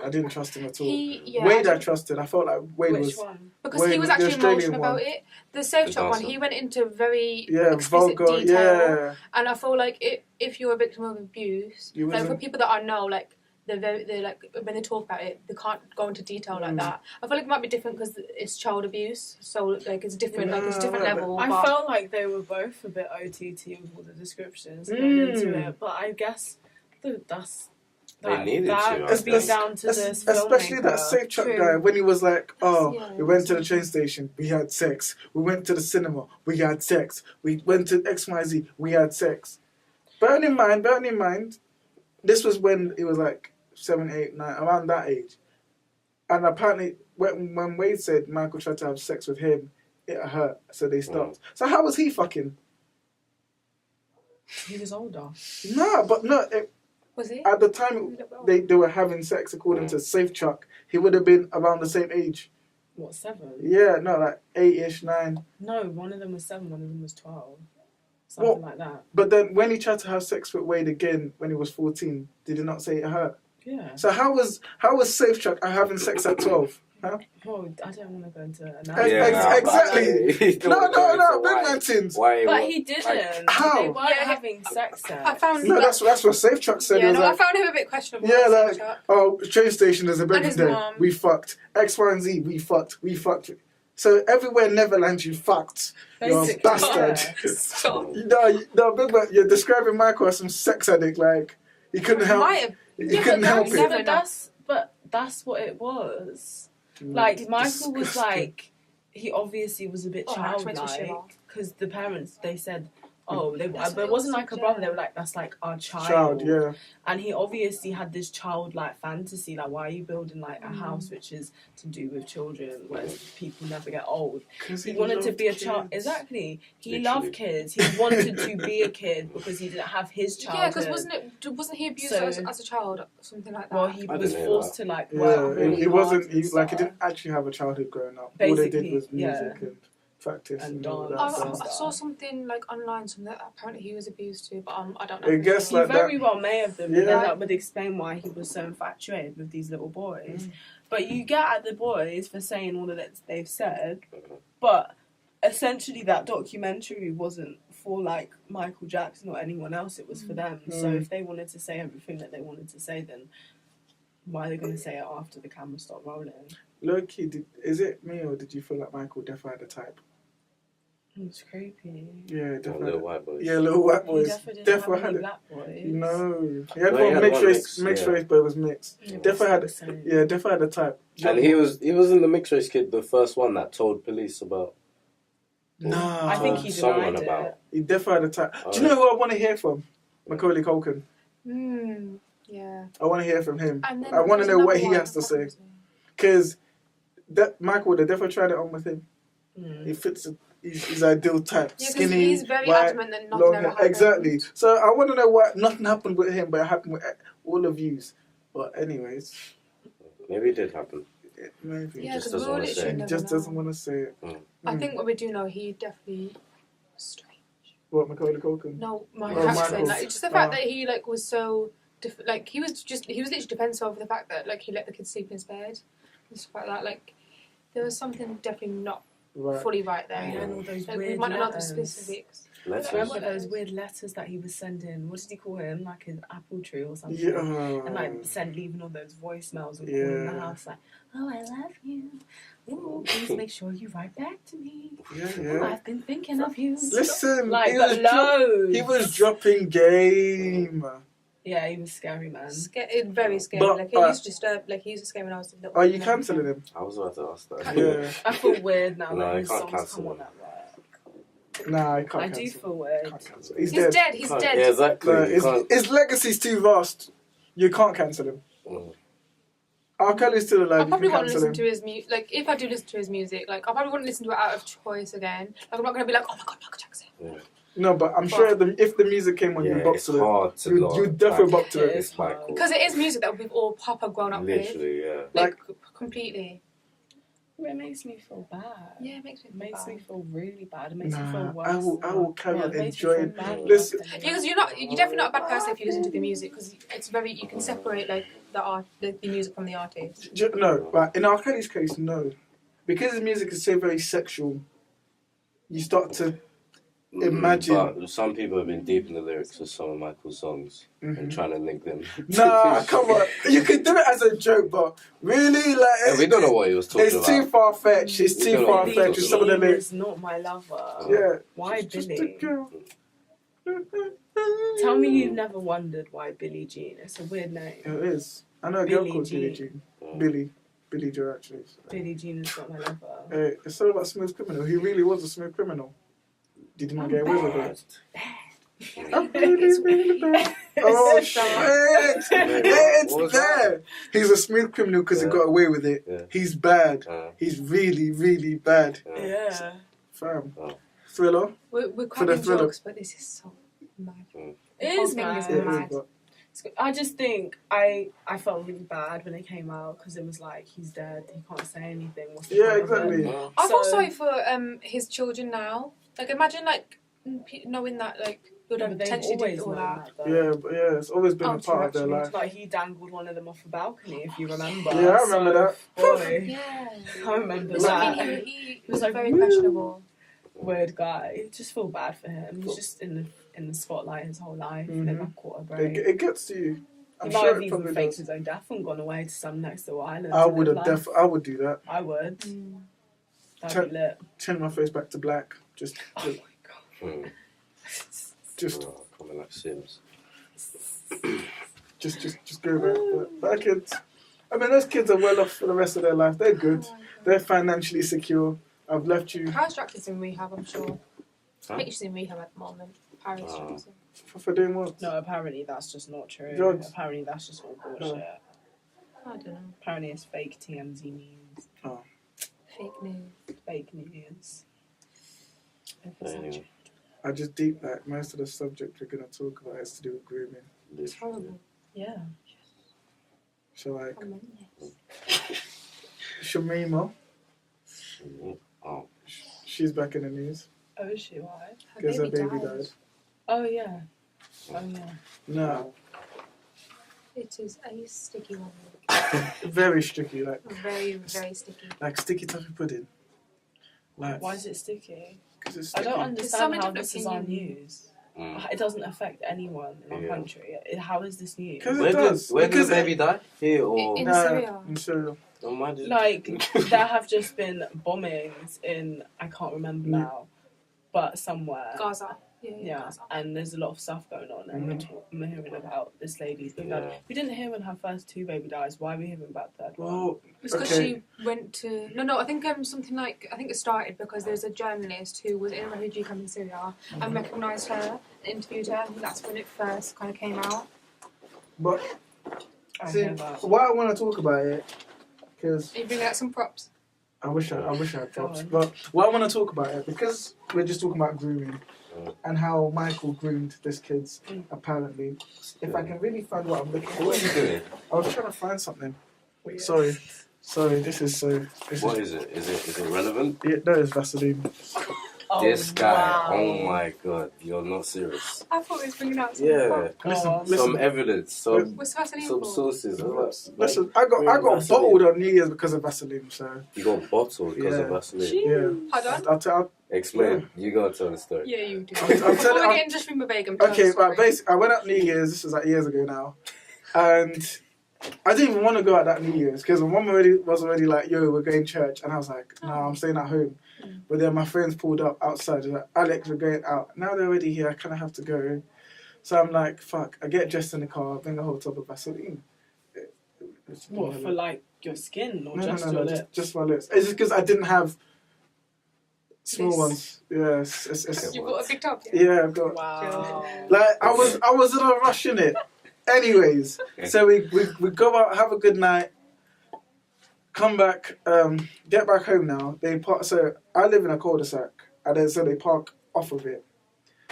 I didn't trust him at all. Yeah, Wade I trusted. I felt like Wade Which was one? because Wade he was was the actually Australian emotional one. about it. The safe The truck one, dancer. he went into very yeah, explicit vulgar. detail. Yeah. And I feel like if you're a victim of abuse, You like for wasn't- people that I know, like they're like when they talk about it, they can't go into detail like that. I feel like it might be different because it's child abuse, so like it's different, like it's a different Yeah, level. I but felt like they were both a bit OTT with all the descriptions going into it, but I guess They needed that to, I could be think. down to this Especially that filmmaker. safe truck True. guy when he was like, "Oh, Yeah, we went to the that's train station, we had sex. We went to the cinema, we had sex. We went to XYZ, we had sex." Bearing in mind, this was when he was like 7, 8, 9, around that age. And apparently, when Wade said Michael tried to have sex with him, it hurt, so they stopped. So how was he fucking? He was older. was it? At the time they were having sex, according to Safe Truck, he would have been around the same age. What, 7? Yeah, no, like 8-ish, 9. No, one of them was 7, one of them was 12. Something like that. But then when he tried to have sex with Wade again when he was 14, did he not say it hurt? Yeah. So how was Safe Truck having sex at 12? Huh? Oh, I don't want to go into Ex- analysis. exactly. No, big man things. Why? But he didn't. how? They weren't Yeah. having sex there. I found No, that's what Safe Truck said. yeah, It was no, I like, found him a bit questionable. yeah, that like, safe truck. oh, train station, there's a bedroom his there. mom. We fucked. X, Y, and Z, we fucked. So everywhere Neverland, you fucked. You're a Basically, bastard. yeah. Stop. No, big man, you're describing Michael as some sex addict. Like, he couldn't help. Might have. He couldn't help never it. know. But that's what it was. Like, Michael was Disgusting. like, he obviously was a bit Oh, that makes me childlike shiver. because the parents, they said, oh, That's what but it it wasn't was, like a brother. They yeah. were like, that's like our child. Child, yeah. And he obviously had this childlike fantasy, like, why are you building like a house which is to do with children, whereas people never get old? Because He wanted to loved be a child. kids. Exactly. He Literally. loved kids. He wanted to be a kid because he didn't have his Yeah, childhood. because wasn't he abused So- as a child, or something like that? Well, he I was didn't hear forced that. to like Yeah, work really he hard wasn't. and He stuff. didn't actually have a childhood growing up. All they did Basically, was music yeah. and practice And and all that dance. stuff. I saw something like online, something that apparently he was abused too, but I don't know. I guess He like very that. well may have been, but then Yeah. that would explain why he was so infatuated with these little boys. Mm. But you get at the boys for saying all that they've said, but essentially that documentary wasn't for like Michael Jackson or anyone else, it was for them. So Mm. if they wanted to say everything that they wanted to say, then why are they going to say it after the camera stopped rolling? Low key, is it me or did you feel like Michael definitely had a type? It's creepy. Yeah, Oh, definitely. little white boys. Yeah, little white He boys. definitely didn't Definitely have any had it. black boys. No, he had No, he one had mixed one race, mixed yeah. race, but it was mixed. Yeah, Definitely had, that's the same. yeah, definitely had a type. And he wasn't the mixed race kid, the first one that told police about. Nah, I think he Someone denied it. about. he definitely had a type. Do you Oh. know who I want to hear from? Macaulay Culkin. Yeah. I want to hear from him. And then I want to there's know what another he one, has to I say. can't remember. Because that Michael, they definitely tried it on with him. Mm. He fits his ideal type. Yeah, because Skinny, he's very white, adamant that nothing long ever hair. happened. Exactly. So I want to know why nothing happened with him, but it happened with all of yous. But anyways, Maybe it did happen. maybe. Yeah, just because doesn't we all wanna say literally it. He never just know. doesn't want to say it. I think what we do know, he definitely was strange. What, Macaulay Culkin? No, Oh, Michael Jackson. Michael. Like, just the fact that he like was so like he was literally defensive over the fact that like he let the kids sleep in his bed and stuff like that. Like there was something definitely not Right. fully right there. Yeah, and all those Like, we weird might not know the letters. specifics. Letters. Remember those weird letters that he was sending? What did he call him? Like his apple tree or something? Yeah. And like leaving all those voicemails and calling the Yeah. house like, oh, I love you. Ooh, please make sure you write back to me. Yeah, Oh, yeah. I've been thinking of you. Listen, Like, he, but was loads. he was dropping game. Yeah, he was scary, man. Very scary. But, like he used to disturb. Like he used to scare when I was little. Are you cancelling him? I was about to ask that. Yeah. I feel weird now No, that you his can't songs cancel come on him. at work. Nah, I can't I cancel. do feel weird. Can't cancel. He's He's dead. dead. He's dead. Yeah, exactly. No, You can't- his legacy's too vast. You can't cancel him. Mm. R. Kelly's still alive. I probably you can won't cancel listen him. to his music. Like if I do listen to his music, like I probably wouldn't listen to it out of choice again. Like I'm not gonna be like, oh my god, Michael Jackson. Yeah. No, but I'm sure if the music came on, Yeah, you'd box it's to it. hard to not. You'd definitely back box to it. It's Michael. Because it is music that we've all proper grown up with. Literally, yeah. Like completely. It makes me feel bad. Yeah, it makes me It feel makes bad. me feel really bad. It makes me Nah, feel worse. I will carry on it makes me enjoying. feel bad. Listen, Yeah, because you're definitely not a bad person if you listen to the music because it's very you can separate like the music from the artist. No, but in R. Kelly's case, no, because his music is so very sexual. You start to imagine. But some people have been deep in the lyrics of some of Michael's songs and trying to link them. Nah, come on. You could do it as a joke, but really, like Yeah, we don't know what he was talking it's about. too far fetched. It's We too don't know far what he fetched. was With some of the Billie lyrics. is not my lover. Yeah. Why Just a Billy? girl. Tell me you've never wondered why Billie Jean. It's a weird name. It is. I know a girl Billie called Billie Jean. Jean. Billie Joe, actually. Billie Jean is not my lover. Hey, it's all about Smooth Criminal. He really was a smooth criminal. Did he not get away with it? I'm really, really bad. Oh shit! It's What was there. He's a smooth criminal because he Yeah. got away with it. Yeah. He's bad. He's really, really bad. Yeah. Fam. Oh. Thriller. We're For the cracking thriller. jokes, but this is so mad. It is thing is mad. Yeah, it mad. is, but I just think I felt really bad when it came out because it was like he's dead. He can't say anything. What's the Yeah, point of it? exactly. I feel So- sorry for his children now. Like imagine like knowing that like would Yeah, have but they've potentially always did all known that. that. Though. yeah, but yeah, it's always been Oh, a part of their true, life. Like he dangled one of them off a balcony, if you remember. Yeah, I remember that. Boy, Yeah. I remember Does that that. mean he was was like, very "Woo." questionable? Weird guy. Just feel bad for him. He's just in the spotlight his whole life. Never caught a break. It gets to you. I'm He might sure have it even probably faked does. his own death and gone away to some next door island. I to would live have life. I would do that. I would. Mm. That'd be lit. Turn my face back to black. Just Oh my god. Coming like Sims. just go back. But our kids, I mean, those kids are well off for the rest of their life. They're good. They're financially secure. I've left you. House Jackson's in rehab, I'm sure. Huh? I think she's in rehab at the moment. Paris shows. For doing what? No, apparently that's just not true. Drugs. Apparently that's just all bullshit. I don't know. Apparently it's fake TMZ news. Fake news. Fake news. Anyway. I just deep like most of the subject we're gonna talk about has to do with grooming. It's horrible. Yeah. So like I meant Shamima, Oh. she's back in the news Oh, is she? Why? because her baby died. Oh, yeah. Oh, yeah. No, It is a sticky one. very sticky, like Very, very sticky. sticky toffee pudding. Like Why is it sticky? 'cause it's I sticky. don't There's understand so many how different this is our opinions. news. Mm. It doesn't affect anyone in our Yeah. country. How is this news? 'Cause Where it does. did Because the baby die? Here or In Syria. in Syria. Oh, why did- Like, there have just been bombings in, I can't remember now, but somewhere. Gaza. Yeah, Gaza. and there's a lot of stuff going on, and we're hearing about this lady's baby Yeah. died. We didn't hear when her first two baby dies. Why are we hearing about the third one? Well, It's because okay. she went to I think something like I think it started because there's a journalist who was in a refugee camp in Syria and recognised her, interviewed her, and that's when it first kind of came out. But I see, hear that. why I want to talk about it, because You bring out some props. I wish I had props. on. But why I want to talk about it, because we're just talking about grooming and how Michael groomed this kid's apparently. If I can really find what I'm looking for. What are you doing? I was trying to find something. Weird. Sorry, this is so. What is it? Is it relevant? Yeah, no, it's Vaseline. Oh, This guy, wow. oh my god, you're not serious. I thought he was bringing out some Yeah, props. Listen, some evidence, some What's Vaseline some for? sources. Listen, I got Vaseline. bottled on New Year's because of Vaseline. So You got bottled because of Yeah. Vaseline. yeah, Pardon? I'll tell. Explain. You gotta tell the story. Yeah, you do. I'm Before telling- we I'm- get into just remember vegan. Okay, but basically, I went out New Year's. This was like years ago now, and I didn't even want to go out that New Year's because my mum was already like, "Yo, we're going to church," and I was like, "No, I'm staying at home." But then my friends pulled up outside. They're like, "Alex, we're going out." Now they're already here. I kind of have to go. So I'm like, "Fuck!" I get dressed in the car. Bring a whole tub of Vaseline. What, for like your skin or just your no, lips? just my lips. It's just because I didn't have small This. ones. Yeah, it's You've got a big top. Yeah. yeah. I've got Wow. like I was in a rush in it. Anyways, so we go out, have a good night, come back, get back home now. They park. So I live in a cul-de-sac, and then so they park off of it.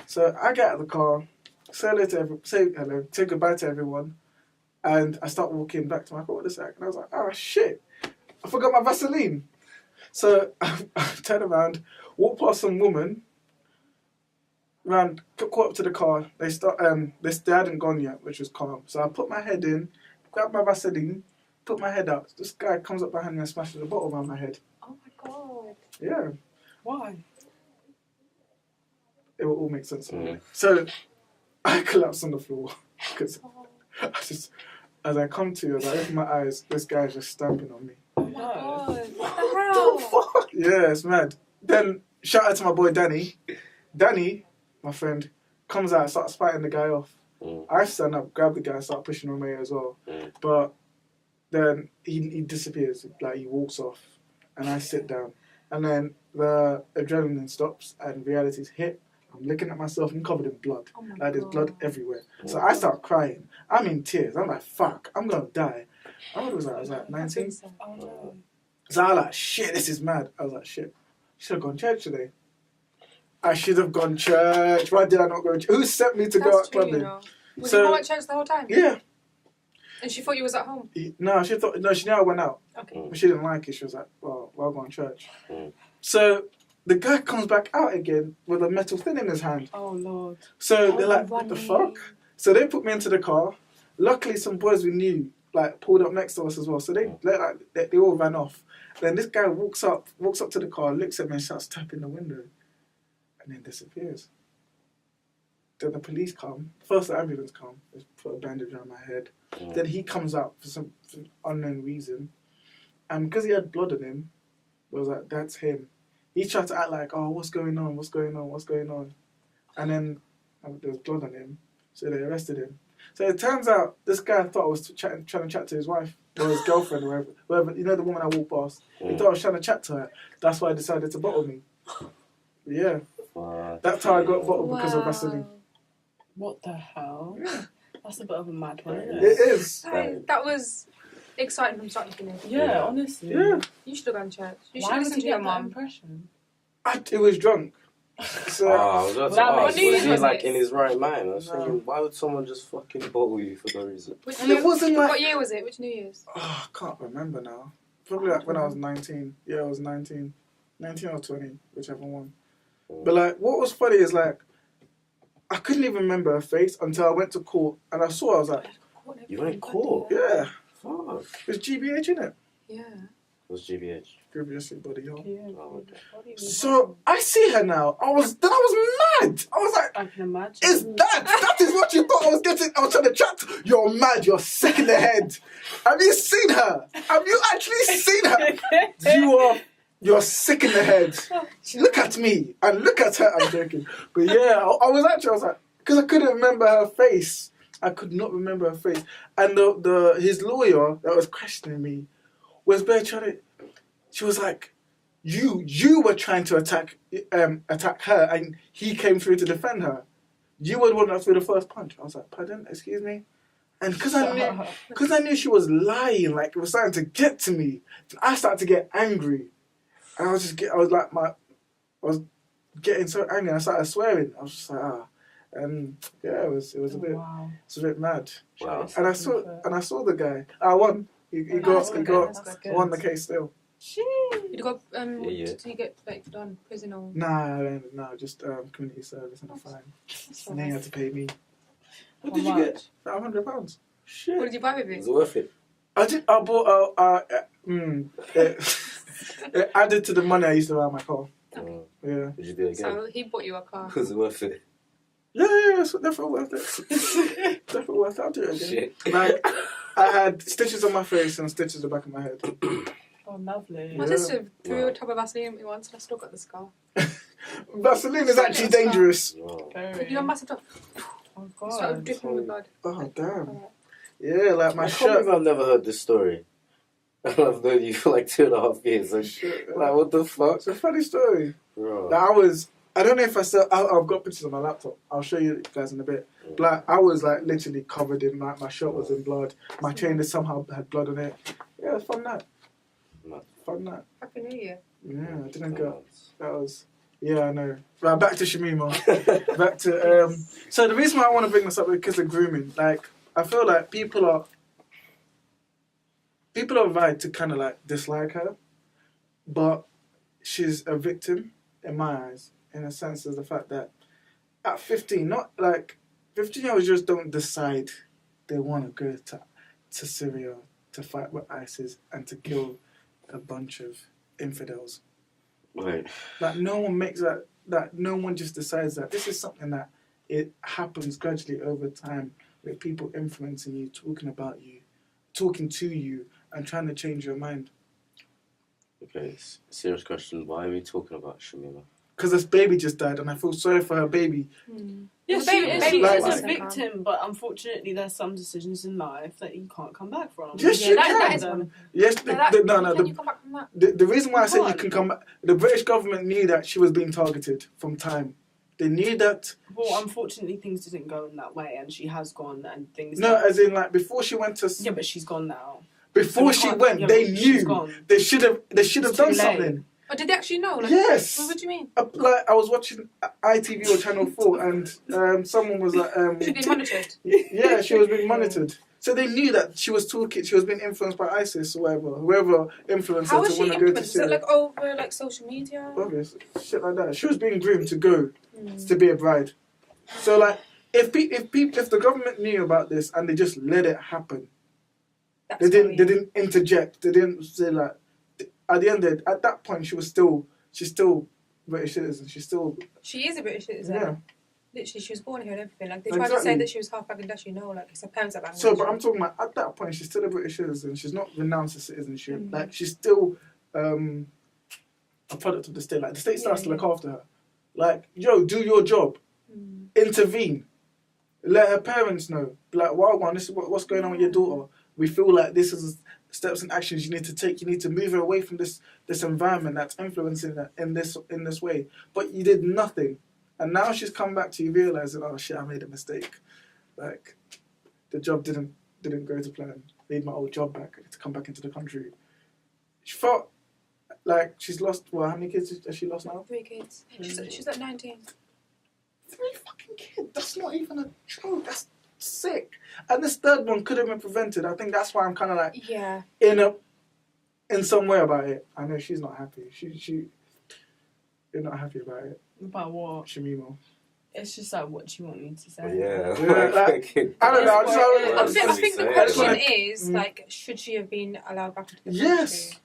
So I get out of the car, say hello, say goodbye to everyone, and I start walking back to my cul-de-sac, and I was like, oh shit, I forgot my Vaseline. So I turn around, walk past some woman. Caught up to the car. They hadn't gone yet, which was calm. So I put my head in, grab my Vaseline, put my head out. This guy comes up behind me and smashes the bottle around my head. Oh my god. Yeah, Why? it will all make sense to me. So I collapsed on the floor because as I come to, as I open my eyes, this guy's just stamping on me. Oh my god. What the hell? Yeah, it's mad. Then shout out to my boy Danny. Danny, my friend, comes out, starts fighting the guy off. I stand up, grab the guy, start pushing him away as well. But then he disappears, like he walks off, and I sit down. And then the adrenaline stops and reality's hit. I'm looking at myself, I'm covered in blood. Oh my Like there's God. blood everywhere. So I start crying. I'm in tears. I'm like, fuck, I'm gonna die. I was like 19. Oh no. So I was like, shit, this is mad. I was like, shit, should have gone church today. I should have gone church. Why did I not go to church? Who sent me to go out true, clubbing? you know. Was So- your mum at church the whole time? Yeah. And she thought you was at home? No, she knew I went out. Okay. But she didn't like it. She was like, well, I'll go to church. Mm. So the guy comes back out again with a metal thing in his hand. Oh lord. So Oh, they're like, what the running. fuck? So they put me into the car. Luckily, some boys we knew pulled up next to us as well. So they all ran off. Then this guy walks up to the car, looks at me and starts tapping the window, and then disappears. Then the police come. First the ambulance come. They put a bandage around my head. Then he comes out for some unknown reason, and because he had blood on him, it was like, that's him. He tried to act like, oh, what's going on? And then there was blood on him, so they arrested him. So it turns out this guy thought I was trying to chat to his wife or his girlfriend or whoever, you know, the woman I walked past. He thought I was trying to chat to her. That's why I decided to bottle me. Yeah, that's how I got bottled because of Vaseline. What the hell? Yeah. That's a bit of a mad one, isn't It it? is. That was exciting from start to finish. Yeah, honestly. Yeah. You should have gone to church. You should Why would listen you to your get that mum. impression? It was drunk. So, I was about to That ask, makes was he sense. like in his right mind? I was No. thinking, why would someone just fucking bottle you for no reason? and it wasn't like... What year was it? Which New Year's? Oh, I can't remember now. Probably like when I was 19. Yeah, I was 19. 19 or 20, whichever one. But like, what was funny is like, I couldn't even remember her face until I went to court and I saw her. I was like, You went in court? yeah, Fuck. it was GBH, innit? Yeah. It was GBH. Previously, buddy, yo. Yeah. Oh, okay. So I see her now. I was mad. I was like, I can imagine. is that is what you thought I was getting? I was trying to chat. You're mad. You're sick in the head. Have you seen her? Have you actually seen her? You're sick in the head. Look at me and look at her. I'm joking. But yeah, I was like, because I couldn't remember her face. I could not remember her face. And his lawyer that was questioning me was very trying to. She was like, you were trying to attack her, and he came through to defend her. You were the one that threw the first punch. I was like, pardon, excuse me. And because I knew she was lying, like it was starting to get to me, I started to get angry. And I was getting so angry. And I started swearing. I was just like, and yeah, it was a bit, it's a bit mad. Wow. And I saw the guy. I won. He won the case still. Did you go? Yeah. Did you get like done prison or? Nah, just community service and a fine. And then he had to pay me What did you get? £500. Shit. What did you buy with Is it? it worth it? I bought it added to the money I used to buy my car. Yeah. Did you do it again? So he bought you a car. Was it worth it? Yeah, it's definitely worth it. Definitely worth it. I'll do it again. Shit. Like, I had stitches on my face and stitches on the back of my head. Oh, lovely. My sister threw a tub of Vaseline at me once and I still got the scar. Vaseline is actually dangerous. Wow. You know, massive stuff. Oh, Started God. dripping with blood. Oh, damn. Yeah, like my I can't shirt. believe I've never heard this story. I've known you for like 2.5 years. Like, what the fuck? It's a funny story. Bro. Like, I don't know if I've got pictures on my laptop. I'll show you guys in a bit. Like, I was like literally covered in, like, my shirt was in blood. My trainer somehow had blood on it. Yeah, it was fun night. Fun night. Happy New Year. Yeah, I didn't go. That was, yeah, I know. Right, back to Shamima. Back to, so the reason why I want to bring this up is because of grooming. Like, I feel like people are right to kind of like dislike her, but she's a victim in my eyes, in a sense of the fact that at 15, not like 15-year-olds just don't decide they want to go to Syria to fight with ISIS and to kill a bunch of infidels. Right. Like, no one makes that no one just decides that. This is something that it happens gradually over time with people influencing you, talking about you, talking to you, and trying to change your mind. Okay, serious question. Why are we talking about Shamima? Because this baby just died and I feel sorry for her baby. Yeah, Well, she baby is doesn't a victim, but unfortunately there's some decisions in life that you can't come back from. Yes, you can. That is one. Yes, Can you come back from that? the reason why I said you can't. can come back, the British government knew that she was being targeted from time. They knew that. Well, unfortunately things didn't go in that way and she has gone and things... No, as in like before she went to... Yeah, but she's gone now. Before she went, they she's knew. gone. They should have It's done too late. something. Oh, did they actually know? Like, Yes. What do you mean? Like I was watching ITV or Channel 4 and someone was like... She's been monitored. Yeah, she was being monitored. So they knew that she was being influenced by ISIS or whoever influenced How her was to she want to go to influenced? Is it Syria. like over like social media? Obvious. Shit like that. She was being groomed to go to be a bride. So like, if the government knew about this and they just let it happen, That's they funny. didn't interject. They didn't say like. At the end of it, at that point, she's still British citizen. She is a British citizen. Yeah. Literally, she was born here and everything. Like, they tried to say Exactly. that she was half Bangladeshi. No, like, it's her parents are Bangladeshi. So, but I'm talking about at that point, she's still a British citizen. She's not renounced her citizenship. Like, she's still a product of the state. Like, the state starts to look after her. Like, yo, do your job. Intervene. Let her parents know. Like, wow, this is what's going on with your daughter. We feel like this is steps and actions you need to take. You need to move her away from this environment that's influencing her in this way. But you did nothing. And now she's come back to you realising, oh shit, I made a mistake. Like, the job didn't go to plan. I need my old job back to come back into the country. She felt like she's lost, well, how many kids has she lost now? 3 kids. She's at 19. 3 fucking kids. That's not even a joke. That's sick. And this third one could have been prevented. I think that's why I'm kind of like in some way about it. I know she's not happy. You're not happy about it. About what? Shamimo. It's just like, what do you want me to say? Yeah. Like, I don't know. I think the question is, like, should she have been allowed back into the country? Yes.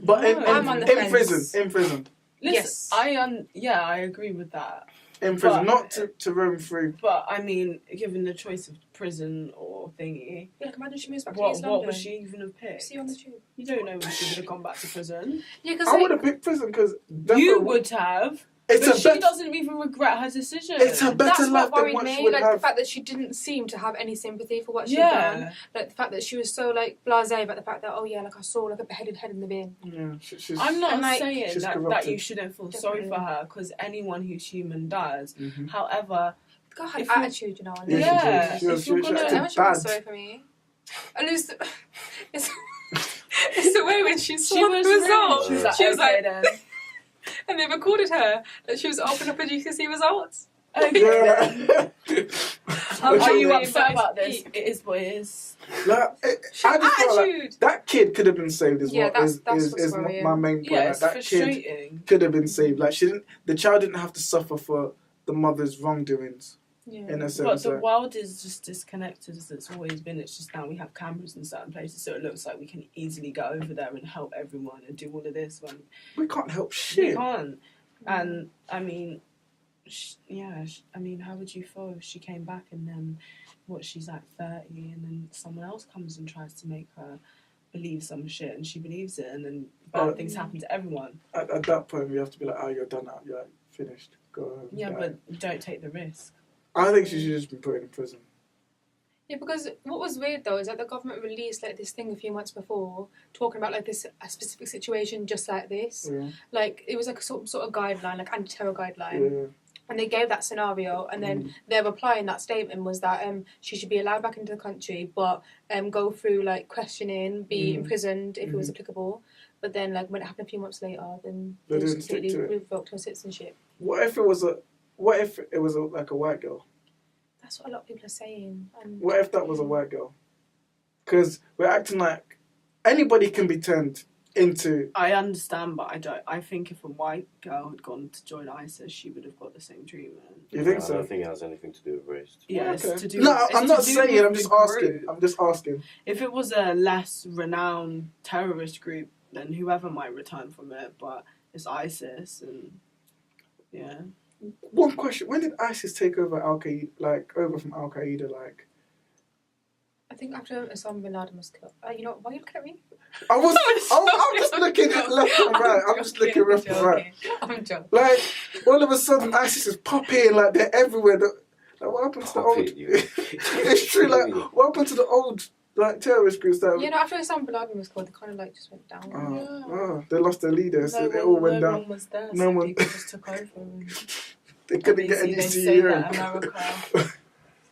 But I'm on the fence. In prison. Listen, yes. I agree with that. In prison, But- not to roam free. But I mean, given the choice of prison or thingy, Yeah, like, imagine she moves back to what East London. would she even have picked? See you on the tube. You don't know if she would have gone back to prison. Yeah, because I would have picked prison because You would have. It's but a she better. doesn't even regret her decision. It's a better that's life what than worried what she me. would Like have. the fact that she didn't seem to have any sympathy for what she'd done. Like the fact that she was so like blasé about the fact that like I saw like a beheaded head in the bin. Yeah, she's, I'm not like, saying she's that corrupted. you shouldn't feel sorry for her, because anyone who's human does. Mhm. However, God had If you- attitude, you know. And Yeah, she if you're was gonna, acting I wish she was bad. sorry for me. At least it's the way when she saw she was the result. She was like, She was okay like- then. And they recorded her that she was opening up her GCSE results. Okay then. Yeah. Are you Like, upset about it's this? peak. It is what it is. Like, I just felt like Attitude. that kid could have been saved. Is Yeah, what that's is what's worrying. my main point. Yeah, Like, it's that kid frustrating. could have been saved. Like the child didn't have to suffer for the mother's wrongdoings. Yeah. In a But sense, the like, world is just disconnected as it's always been. It's just now we have cameras in certain places, so it looks like we can easily go over there and help everyone and do all of this when we can't help we shit. can't. And I mean, I mean, how would you feel if she came back and then she's like 30 and then someone else comes and tries to make her believe some shit and she believes it and then bad things happen to everyone. At that point, we have to be like, oh, you're done now. You're like, finished. Go home. Yeah, die. but don't take the risk. I think she should just be put in prison. Yeah, because what was weird though is that the government released like this thing a few months before talking about like a specific situation just like this. Yeah. Like it was like a sort of guideline, like anti-terror guideline. Yeah. And they gave that scenario, and then their reply in that statement was that she should be allowed back into the country, but go through like questioning, be imprisoned if it was applicable. But then, like when it happened a few months later, then They they just didn't stick completely to it. revoked her citizenship. What if it was like a white girl? That's what a lot of people are saying. And What if that was a white girl? Because we're acting like anybody can be turned into. I understand, but I don't. I think if a white girl had gone to join ISIS, she would have got the same treatment. You think I so? don't think it has anything to do with race. Yeah, Okay. it's to do. No, it's I'm to not do saying. with I'm just the asking. group. I'm just asking. If it was a less renowned terrorist group, then whoever might return from it. But it's ISIS, and yeah. One question: when did ISIS take over Al Qaeda? Like over from Al Qaeda? Like I think after Osama bin Laden was killed. You know, why are you looking at me? I'm just looking at left and right. I'm just looking left and right. I'm joking. Like all of a sudden, ISIS is popping. Like they're everywhere. Like what happened to the Pop old? it, you. It's true. Like what happened to the old like terrorist groups that? You know, after Osama bin Laden was killed, they kind of like just went down. They lost their leaders. No They all one- went no down. one was there. No So one- people just took over. And They couldn't get any obviously they say that CEO America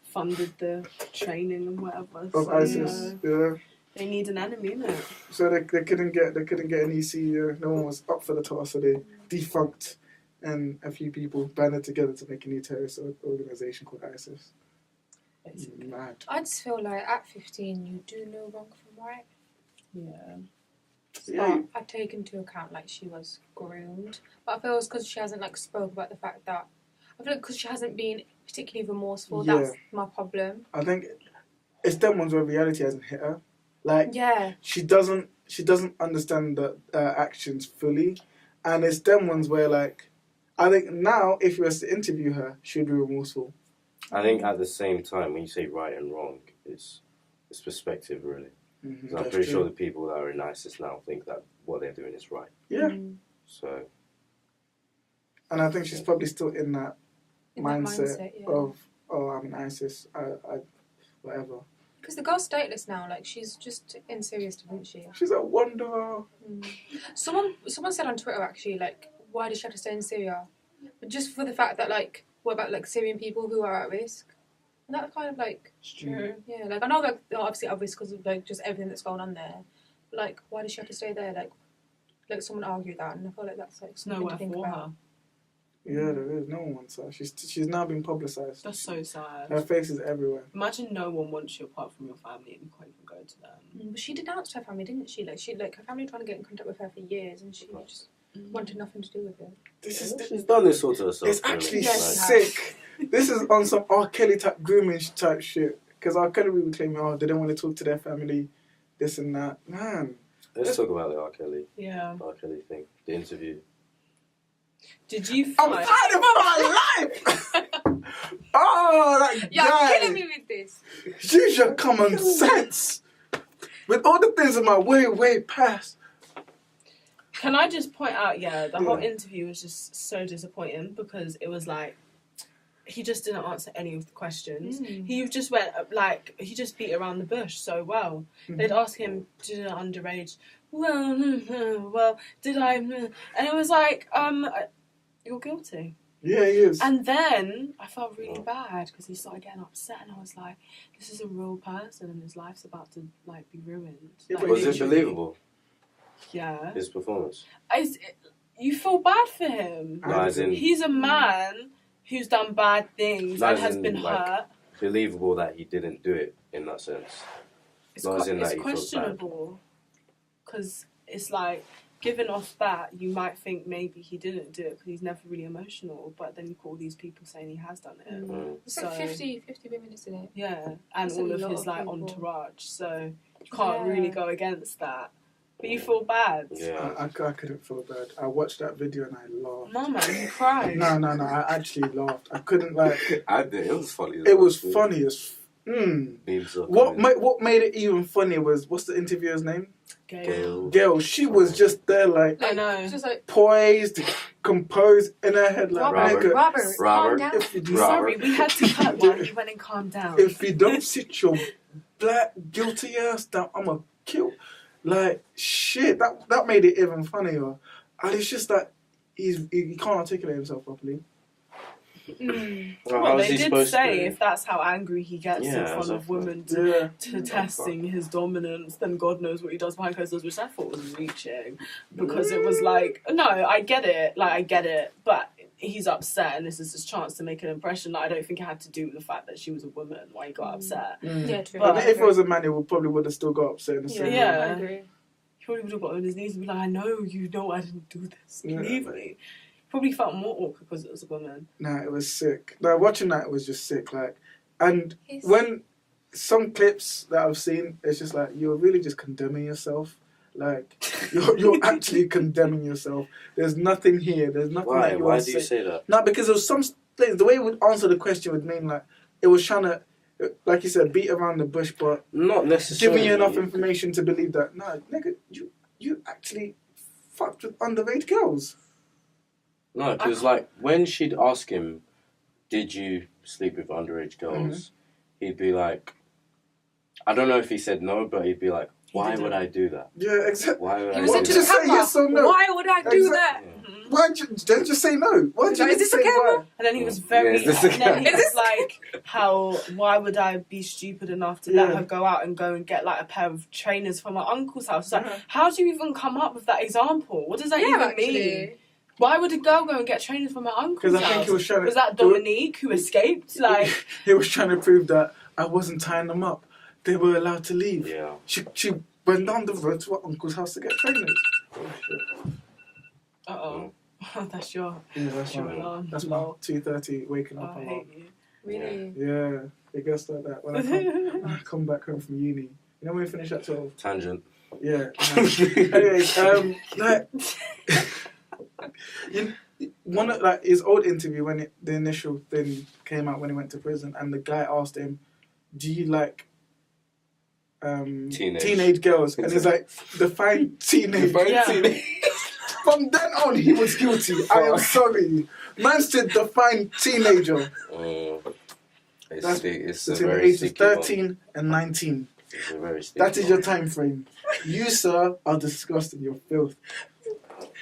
funded the training and whatever. of So, ISIS. Yeah. they need an enemy, innit? So they couldn't get any CEO. No one was up for the task, so they defunct, and a few people banded together to make a new terrorist organization called ISIS. Basically. Mad. I just feel like at 15 you do know wrong from right. Yeah. Yeah. But I take into account like she was groomed. But I feel it's because she hasn't like spoke about the fact that I feel like because she hasn't been particularly remorseful. Yeah. That's my problem. I think it's them ones where reality hasn't hit her. Like Yeah. she doesn't understand the actions fully, and it's them ones where like I think now if you was to interview her, she'd be remorseful. I think at the same time, when you say right and wrong, it's perspective, really. Mm-hmm. 'Cause I'm pretty sure the people that are in ISIS now think that what they're doing is right. Yeah, So, and I think she's probably still in that In that mindset yeah. of I'm in ISIS, I whatever. Because the girl's stateless now. Like she's just in Syria, isn't she? She's a wanderer. Someone said on Twitter actually like, why does she have to stay in Syria? But just for the fact that like what about like Syrian people who are at risk? And that kind of like, It's true. yeah, like I know like they're obviously at risk because of like just everything that's going on there. But like, why does she have to stay there? Like someone argued that, and I feel like that's like It's something nowhere to think for about. her. Yeah, there is. No one wants her. She's now been publicised. That's so sad. Her face is everywhere. Imagine no one wants you apart from your family and you can't even go to them. But she denounced her family, didn't she? Like her family were trying to get in contact with her for years, and she just wanted nothing to do with it. She's done this sort of herself. It's actually Yeah, sick. This is on some R. Kelly type grooming type shit. Because R. Kelly will be claiming, they don't want to talk to their family, this and that. Man. Let's talk about the R. Kelly thing. The interview. Did you I'm find... fighting for my life! That You're guy. killing me with this. Use your common sense. With all the things in my way past. Can I just point out, the whole interview was just so disappointing because it was like, he just didn't answer any of the questions. He just went, he just beat around the bush so well. They'd ask him, did an underage, well, did I, and it was like, you're guilty. Yeah, he is. And then I felt really bad because he started getting upset and I was like, this is a real person and his life's about to, be ruined. Yeah, Like, Was it literally. believable? Yeah. His performance? You feel bad for him. No, as in, He's a man who's done bad things and has been hurt. Believable that he didn't do it in that sense. It's it's questionable because it's like, given off that, you might think maybe he didn't do it because he's never really emotional, but then you got all these people saying he has done it. It's like 50 women, isn't it? Yeah, and That's all a of lot his of people. entourage, so you can't really go against that. But you feel bad. Yeah. I couldn't feel bad. I watched that video and I laughed. No, man, you cried. No, I actually laughed. I couldn't I did. It was funny. It was funny as... What made it even funnier was, what's the interviewer's name? Gail. She was just there I know. Just like, poised, composed in her head like Robert, calm down. Sorry, we had to cut while he went and calmed down. If you don't sit your black guilty ass down, I'ma kill. Like shit, that made it even funnier. And it's just that he can't articulate himself properly. Well, they did say if that's how angry he gets in front of women to testing his dominance, then God knows what he does behind closed doors, which I thought was reaching. Because it was like, no, I get it, but he's upset and this is his chance to make an impression. I don't think it had to do with the fact that she was a woman, why he got upset. Yeah, true. But if it was a man, he probably would have still got upset in the same way. I agree. He probably would have got on his knees and be like, I know I didn't do this. Believe me. Probably felt more awkward because it was a woman. Nah, it was sick. Like, watching that was just sick. And when some clips that I've seen, it's just like, you're really just condemning yourself. Like, you're actually condemning yourself. There's nothing here. There's nothing that you want to say. Why do you say that? No, because there was some things, the way it would answer the question would mean, like, it was trying to, like you said, beat around the bush, but not necessarily. Give me enough information to believe that, no, nigga, you actually fucked with underage girls. No, because when she'd ask him, "Did you sleep with underage girls?" He'd be like, I don't know if he said no, but he'd be like, "Why would I do that?" Yeah, exactly. Why would He I was do into that? the camera. Yes or no. Why would I do that? Why don't just say no? Why don't you Is this say a camera? why? And then he was very... Is this a and then he camera? was like, why would I be stupid enough to let her go out and go and get a pair of trainers from my uncle's house? It's like, how do you even come up with that example? What does that even mean? Why would a girl go and get trainers from my uncle's house? Because I think he was trying to... Was that Dominique who escaped? He was trying to prove that I wasn't tying them up. They were allowed to leave. Yeah. She went down the road to her uncle's house to get trainers. Oh, shit. Uh-oh. That's your... Yeah, that's your right. alarm. That's my 2:30 waking up I alarm. hate you. Really? Yeah, it gets like that when I come back home from uni. You know when we finish at 12? Tangent. Yeah. Anyways, one of his old interview when the initial thing came out when he went to prison, and the guy asked him, "Do you like teenage girls?" And he's like, "Define teenage." From then on, he was guilty. I am sorry. Man said define teenager. That's between the ages of 13 and 19. That is your time frame. You, sir, are disgusting. You're filth.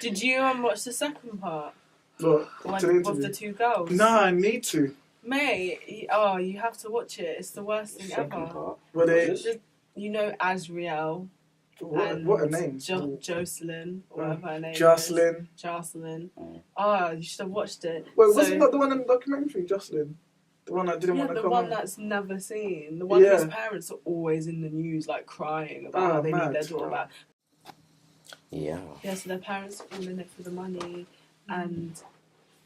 Did you watch the second part? What? The one To the with interview? the two girls. Nah, I need to. Mate, you have to watch it. It's the worst thing Second ever. part. What they? What is it? You know Asriel What a name? Jocelyn, or whatever her name Jocelyn. is. Jocelyn. Mm. Oh, you should have watched it. Wait, So- was it not the one in the documentary, Jocelyn? The one that didn't Yeah, want to the come one on? that's never seen. The one Yeah. whose parents are always in the news, like crying about Oh, how they mad. need their daughter back. Yeah. Yeah, so their parents were all in it for the money, and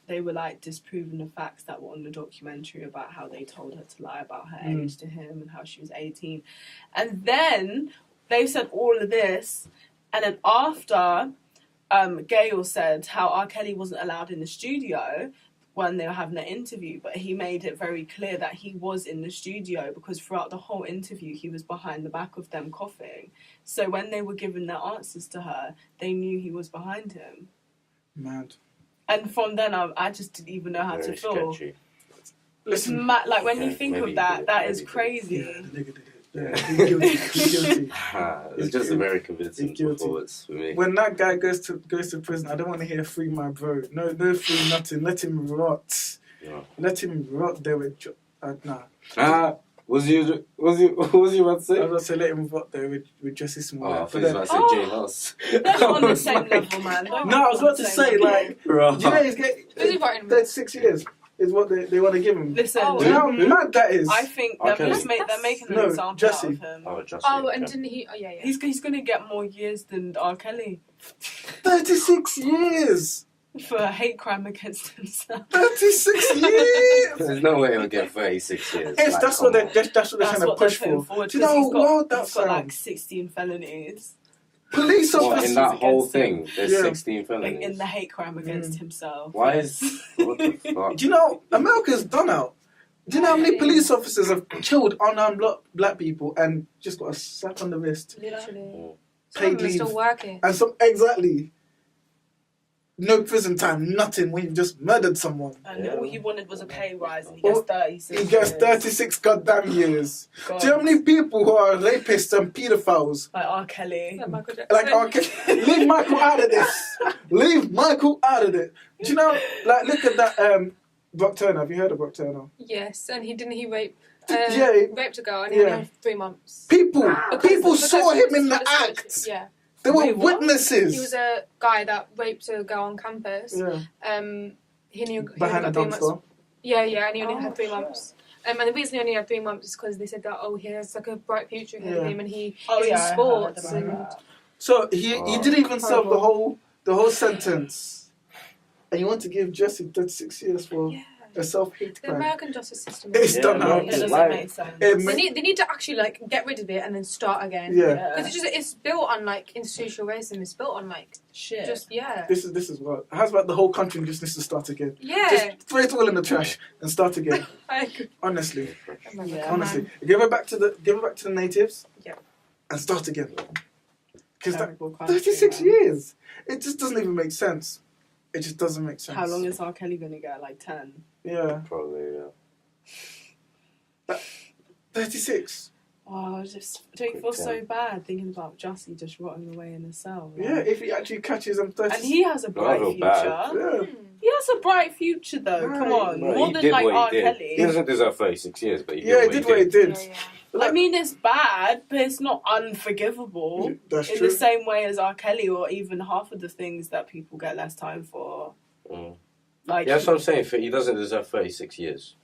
they were like disproving the facts that were on the documentary about how they told her to lie about her age to him and how she was 18. And then they said all of this, and then after Gail said how R. Kelly wasn't allowed in the studio when they were having an interview, but he made it very clear that he was in the studio because throughout the whole interview he was behind the back of them coughing. So when they were giving their answers to her, they knew he was behind him. Mad. And from then I just didn't even know how Very to feel. sketchy. It's Listen. mad. Like when you Okay, think maybe of he that, did it, that maybe is he did it. crazy. Yeah, the nigga did it. Yeah, he's guilty. He's guilty. It's just a very convincing He's guilty. performance for me. When that guy goes to prison, I don't want to hear "free my bro." No, free nothing. Let him rot. No. Let him rot there with. Nah. What was you about to I was say? about to say let him rot there with Jesse Smollett. Oh, I But thought you was then- about to say Jay Huss. They're not on the same level, man. They're no, I not was on about the to same say level. like, Bro. do you know he's Who's he getting fighting with? 36 years is what they want to give him. Listen, Oh, Do you know how mad that is? I think R. they're, Kelly. they're making an No, example Jesse. out of him. Oh, just Oh, and didn't he? Oh, yeah. He's going to get more years than R. Kelly 36 years. for a hate crime against himself. 36 years. There's no way he'll get 36 years. Yes, Like, that's what come on. they're That's trying to what they're push putting for. forward. Do you know how wild that he's got like sounds? 16 felonies Police What, officers. in that whole against him. thing, there's Yeah. 16 felonies. in the hate crime against himself. Why is... What the fuck? Do you know America's done out? Do you know how many police officers have killed unarmed black people and just got a slap on the wrist, Literally. Some paid of them are still leave, working. and some exactly no prison time, nothing. When you just murdered someone, And Yeah. all he wanted was a pay rise, and he gets Oh, 36. he gets years. 36 goddamn years. God. Do you know how many people who are rapists and paedophiles? Like R. Kelly. Like Michael Jackson. Like, okay, leave Michael out of this. Leave Michael out of it. Do you know? Like, look at that. Brock Turner. Have you heard of Brock Turner? Yes, and he rape. Yeah, he- Raped a girl, and he yeah. only had 3 months. People Because saw he him was in the disqualified. act. Yeah, They were Wait, what? witnesses. he was a guy that raped a girl on campus. Yeah. He only Behind a got 3 months. dumpster. Yeah, and he only Oh, had 3 shit. months. And the reason he only had 3 months is because they said that he has like a bright future ahead of Yeah. him, and he's Oh, in yeah, I heard sports about and that. So he didn't even serve Horrible. the whole sentence, and you want to give Jesse 36 years for yeah. a self-hate The crime? American justice system. It's Yeah, done no, now. It doesn't Like- make sense. It They ma- need to actually like get rid of it and then start again. Yeah. Because it's built on like institutional racism. It's built on like Shit. just This is what. How's about the whole country just needs to start again? yeah. Just throw it all in the trash and start again. I agree. Honestly, Yeah. honestly, give it back to the natives. Yeah. And start again. Because that Terrible country, 36 man. years, it just doesn't even make sense. It just doesn't make sense. How long is R. Kelly going to get? Like 10? Yeah, Probably, yeah. 36. Oh, I just don't you feel so bad thinking about Jussie just rotting away in a cell. Like. Yeah, if he actually catches him 36. And he has a bright feel future. bad. Yeah. He has a bright future though. Right. Come on, No, more he than did like what R. he did. Kelly. He doesn't deserve 36 years, but he Yeah, he did did what he did. Yeah. I mean, it's bad, but it's not unforgivable. That's In true. the same way as R. Kelly, or even half of the things that people get less time for. Mm. Like, Yeah, that's what I'm saying. He doesn't deserve 36 years.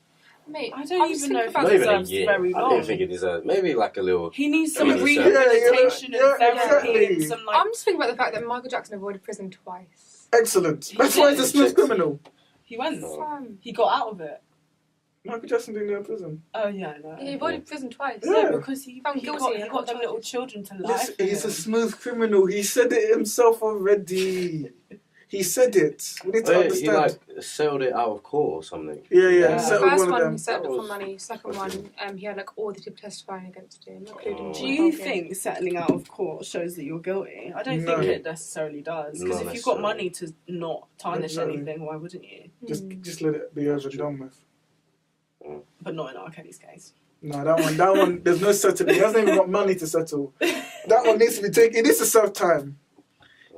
Mate, I don't was even know thinking if about Not he even a deserves year. very I long. don't think he deserves. Maybe like a little. He needs some I mean, he's rehabilitation yeah, and therapy exactly. and some like. I'm just thinking about the fact that Michael Jackson avoided prison twice. Excellent. That's why he's a smooth criminal. He went. Fam. He got out of it. Michael Jackson didn't go to prison. Oh yeah, I know. He avoided prison twice. Yeah. Yeah, because he Found got guilty he and got them got little charges. children to Listen, life. he's a smooth criminal. He said it himself already. He said it. We need to He understand. like settled it out of court or something. yeah, Yeah. The settled first one of one them. he settled That for was- money. Second one, he had like all the people testifying against him, including. Do you think settling out of court shows that you're guilty? I don't No. think it necessarily does. Because Not if you've got necessarily. money to not tarnish Exactly. anything, why wouldn't you? Just let it be over and done with. But not in R. Kelly's case. No, that one, there's no settling. He hasn't even got money to settle. That one needs to be taken. He needs to serve time.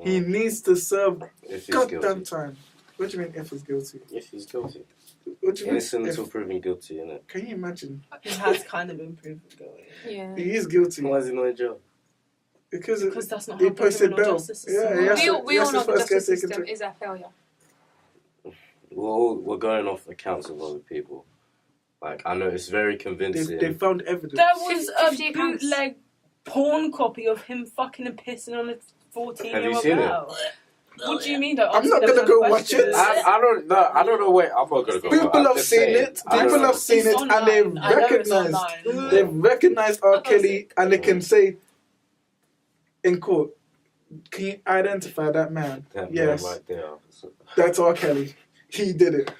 He needs to serve If he's goddamn guilty. time. What do you mean if he's guilty? If he's guilty. What do you Innocent mean? until proven guilty, innit? Can you imagine? He has kind of been proven guilty. Yeah. He is guilty Why is he not in jail? because That's not he how the posted criminal bail. justice Yeah, system he has works. to- We all know the first justice get taken system to- is a failure. We're going off accounts of other people. Like, I know it's very convincing. They found evidence. There was a 50 accounts. bootleg porn copy of him fucking and pissing on a 14-year-old Have you seen girl. What do you mean? Don't I'm ask not them gonna no go watch questions. it. I don't know. I don't know. Wait, I'm not gonna go. People I'm have just seen saying, it. I don't People know. have seen It's it, and they've online. I know it's recognized. online. They've recognized R. Okay, Kelly, and they can say in court, "Can you identify that man?" That Yes, man right there. that's R. Kelly. He did it.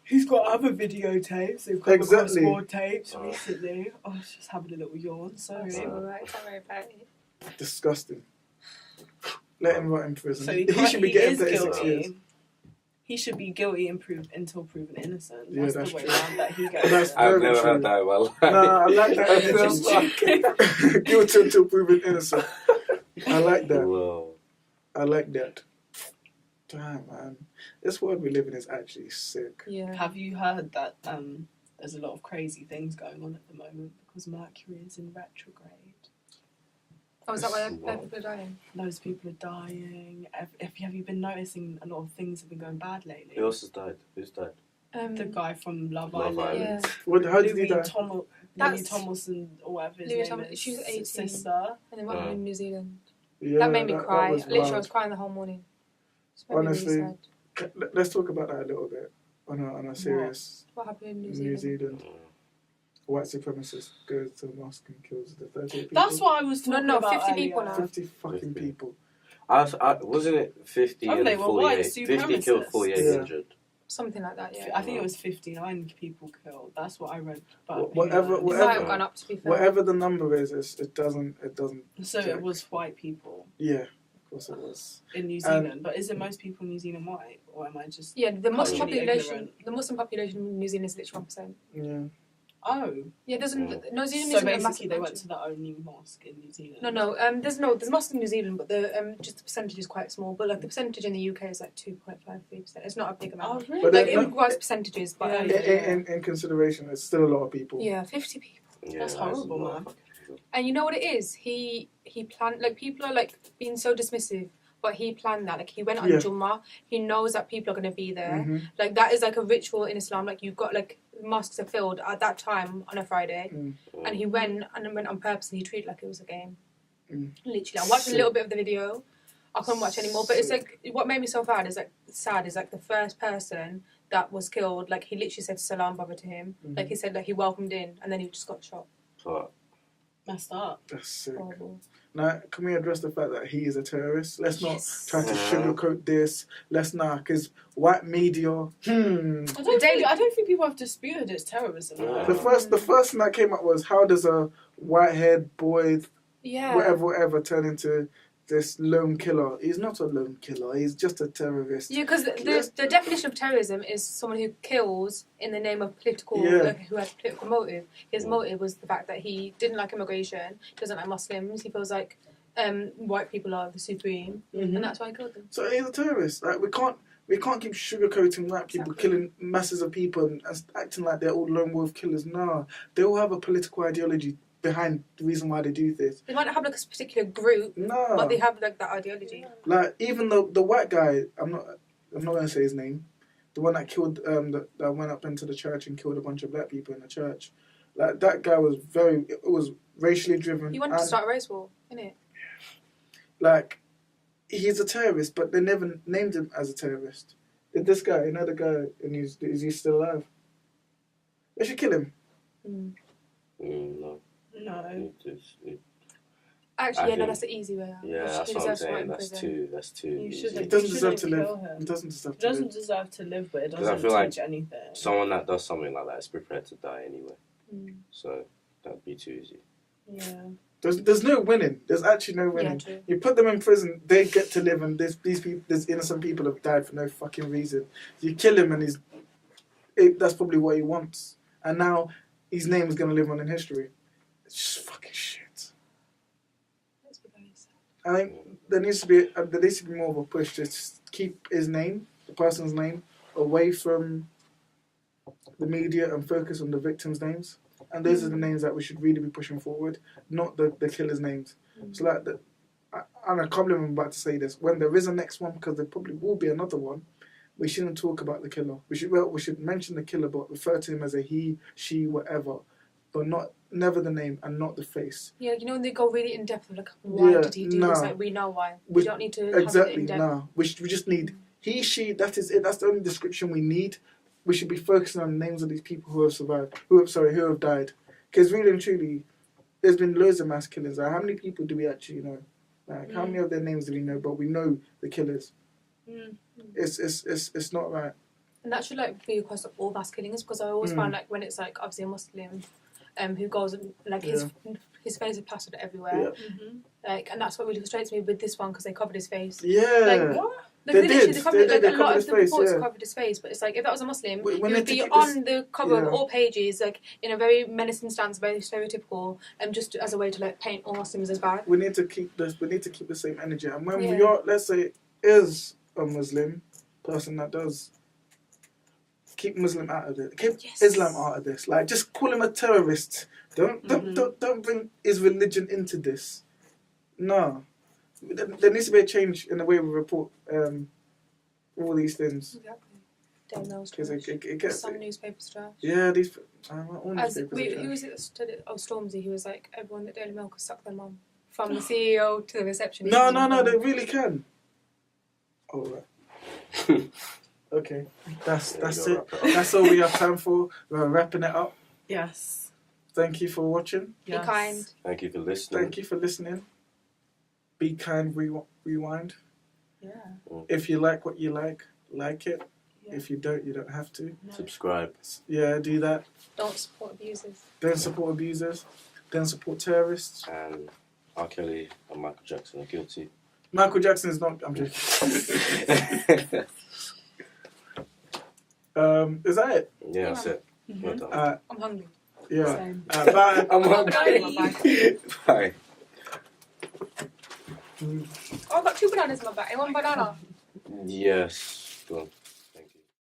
He's got other videotapes. They've come Exactly. across more tapes recently. I was just having a little yawn. Sorry. So, right, don't worry about it. Disgusting. Let him rot in prison. So he he should be getting is 36 years. guilty. He should be guilty until proven innocent. Yeah, That's that's the way true. around that he goes. That's there. I've very never true. heard that in my life. Nah, I like that energy. Guilty until proven innocent. I like that. Whoa. I like that. Damn, man. This world we live in is actually sick. Yeah. Have you heard that there's a lot of crazy things going on at the moment because Mercury is in retrograde? Oh, is that why Wow. people are dying? Loads of people are dying. Have you been noticing a lot of things have been going bad lately? Who else has died? Who's died? The guy from Love Love Island. Island. Yeah. How did he Louis die? Louis That's- Tomlinson or whatever his Louis name Tomlinson, is. she was 18. Sister. And then what happened in New Zealand? Yeah, That made me cry. was Literally, I wild. was crying the whole morning. It's made me Honestly. really sad. Let's talk about that a little bit on a serious. What happened in New New Zealand? Zealand. White supremacist goes to a mosque and kills the 38 people. That's what I was talking No, about 50 earlier. people now. 50 fucking 50. people. Wasn't it 50 Oh, and they were white 48? 50 killed, supremacists. 48 Yeah. injured. Something like that, yeah. I think it was 59 people killed. That's what I read. But Whatever- It whatever- might have gone up, to be fair. Whatever the number is, it doesn't. So it was white people Yeah, of course it was. in New Zealand. But is it most people in New Zealand white? Or am I just... Yeah, the Muslim Culturally population. ignorant. The Muslim population in New Zealand is literally 1%. Yeah. Oh. Yeah, there's New Zealand So isn't a basically massive they went country. to the only mosque in New Zealand. There's mosques in New Zealand, but the just the percentage is quite small. But like the percentage in the UK is like 2.53%. It's not a big amount. Oh, really? But Like then- it requires percentages, but Yeah. In consideration, it's still a lot of people. yeah, 50 people. Yeah, That's horrible, a lot man. of fucking people. And you know what it is? He planned, like, people are like being so dismissive, but he planned that. Like, he went on Yeah. Jummah. He knows that people are going to be there. Mhm. Like, that is like a ritual in Islam. Like, you've got like mosques are filled at that time on a Friday, and he went on purpose, and he treated it like it was a game. Mm. Literally, I watched a little bit of the video. I couldn't watch anymore, but it's like what made me so sad is like the first person that was killed. Like, he literally said salam brother to him. Like, he said that he welcomed in, and then he just got shot. But Messed up. That's sick. Horrible. Now, can we address the fact that he is a terrorist? Let's not Yes. try to Yeah. sugarcoat this. Let's not, because white media. I don't think people have disputed it's terrorism. Yeah. The first thing that came up was, how does a white-haired boy, Yeah. whatever, turn into this lone killer? He's not a lone killer. He's just a terrorist. Yeah, because the definition of terrorism is someone who kills in the name of political, Yeah. like, who has political motive. His motive was the fact that he didn't like immigration, doesn't like Muslims. He feels like white people are the supreme, and that's why he killed them. So he's a terrorist. Like, we can't keep sugarcoating white people, Exactly. killing masses of people and acting like they're all lone wolf killers. Nah, they all have a political ideology behind the reason why they do this. They might not have like a particular group, Nah, but they have like that ideology. like even the white guy. I'm not going to say his name. The one that killed that went up into the church and killed a bunch of black people in the church. Like, that guy was it was racially driven. He wanted to and, start a race war, innit? like, he's a terrorist, but they never named him as a terrorist. Did this guy, the guy, and is he still alive? They should kill him. no. No. Actually, no, think- that's the easy way out. Yeah, that's He what I'm deserves to rot saying. in That's prison. that's too You easy. shouldn't. He doesn't deserve to shouldn't live. kill him. He doesn't deserve He to doesn't live. deserve to live, but it 'Cause I doesn't feel like teach anything. Someone that does something like that is prepared to die anyway. Mm. So that'd be too easy. Yeah. There's no winning. There's actually no Yeah, winning. true. You put them in prison, they get to live, and these people, there's innocent people have died for no fucking reason. You kill him, and that's probably what he wants. And now his name is gonna live on in history. It's just fucking shit. Let's be very sad. I think there needs to be more of a push to just keep his name, the person's name away from the media and focus on the victims' names. And those are the names that we should really be pushing forward, not the killers' names. So like, I can't believe I'm about to say this. When there is a next one, because there probably will be another one, we shouldn't talk about the killer. We should mention the killer, but refer to him as a he, she, whatever, but never the name and not the face. Yeah, you know when they go really in depth of like, why did he do this? Like, we know why. We don't need to have it in depth. No. We just need he, she. That is it. That's the only description we need. We should be focusing on the names of these people who have survived, who have died. Because really and truly, there's been loads of mass killings. Like, how many people do we actually know? Like, how many of their names do we know? But we know the killers. It's not right. And that should like be across all mass killings, because I always find like when it's like obviously a Muslim who goes and like his face is plastered everywhere, like, and that's what really frustrates me with this one, because they covered his face. Yeah. Like what? Like, they covered a lot of the reports covered his face, but it's like if that was a Muslim, he would be on the cover of all pages, like in a very menacing stance, very stereotypical, just as a way to like paint all Muslims as bad. We need to keep the same energy, and when we are, let's say, is a Muslim person that does, keep Muslim out of it, keep Islam out of this. Like, just call him a terrorist. Don't bring his religion into this. No. There needs to be a change in the way we report all these things. Exactly. Daily Mail's Because trash. it gets... Some newspapers trash. Yeah, these... all newspapers are Who was it that studied it? Oh, Stormzy. He was like, everyone at Daily Mail could suck their mum. From the CEO to the receptionist. No, they really can. All right. Okay. That's it. That's all we have time for. We're wrapping it up. Yes. Thank you for watching. Be kind. Thank you for listening. Be kind, rewind. Yeah. If you like what you like it. Yeah. If you don't, you don't have to. No. Subscribe. Yeah, do that. Don't support abusers. Don't support abusers. Don't support terrorists. And R. Kelly and Michael Jackson are guilty. Michael Jackson is not... I'm joking. Is that it? Yeah, that's it. Well done. I'm hungry. Yeah. Same. Bye. I'm hungry. Bye. Oh, I've got 2 bananas in my bag. I want banana. Yes. Go on.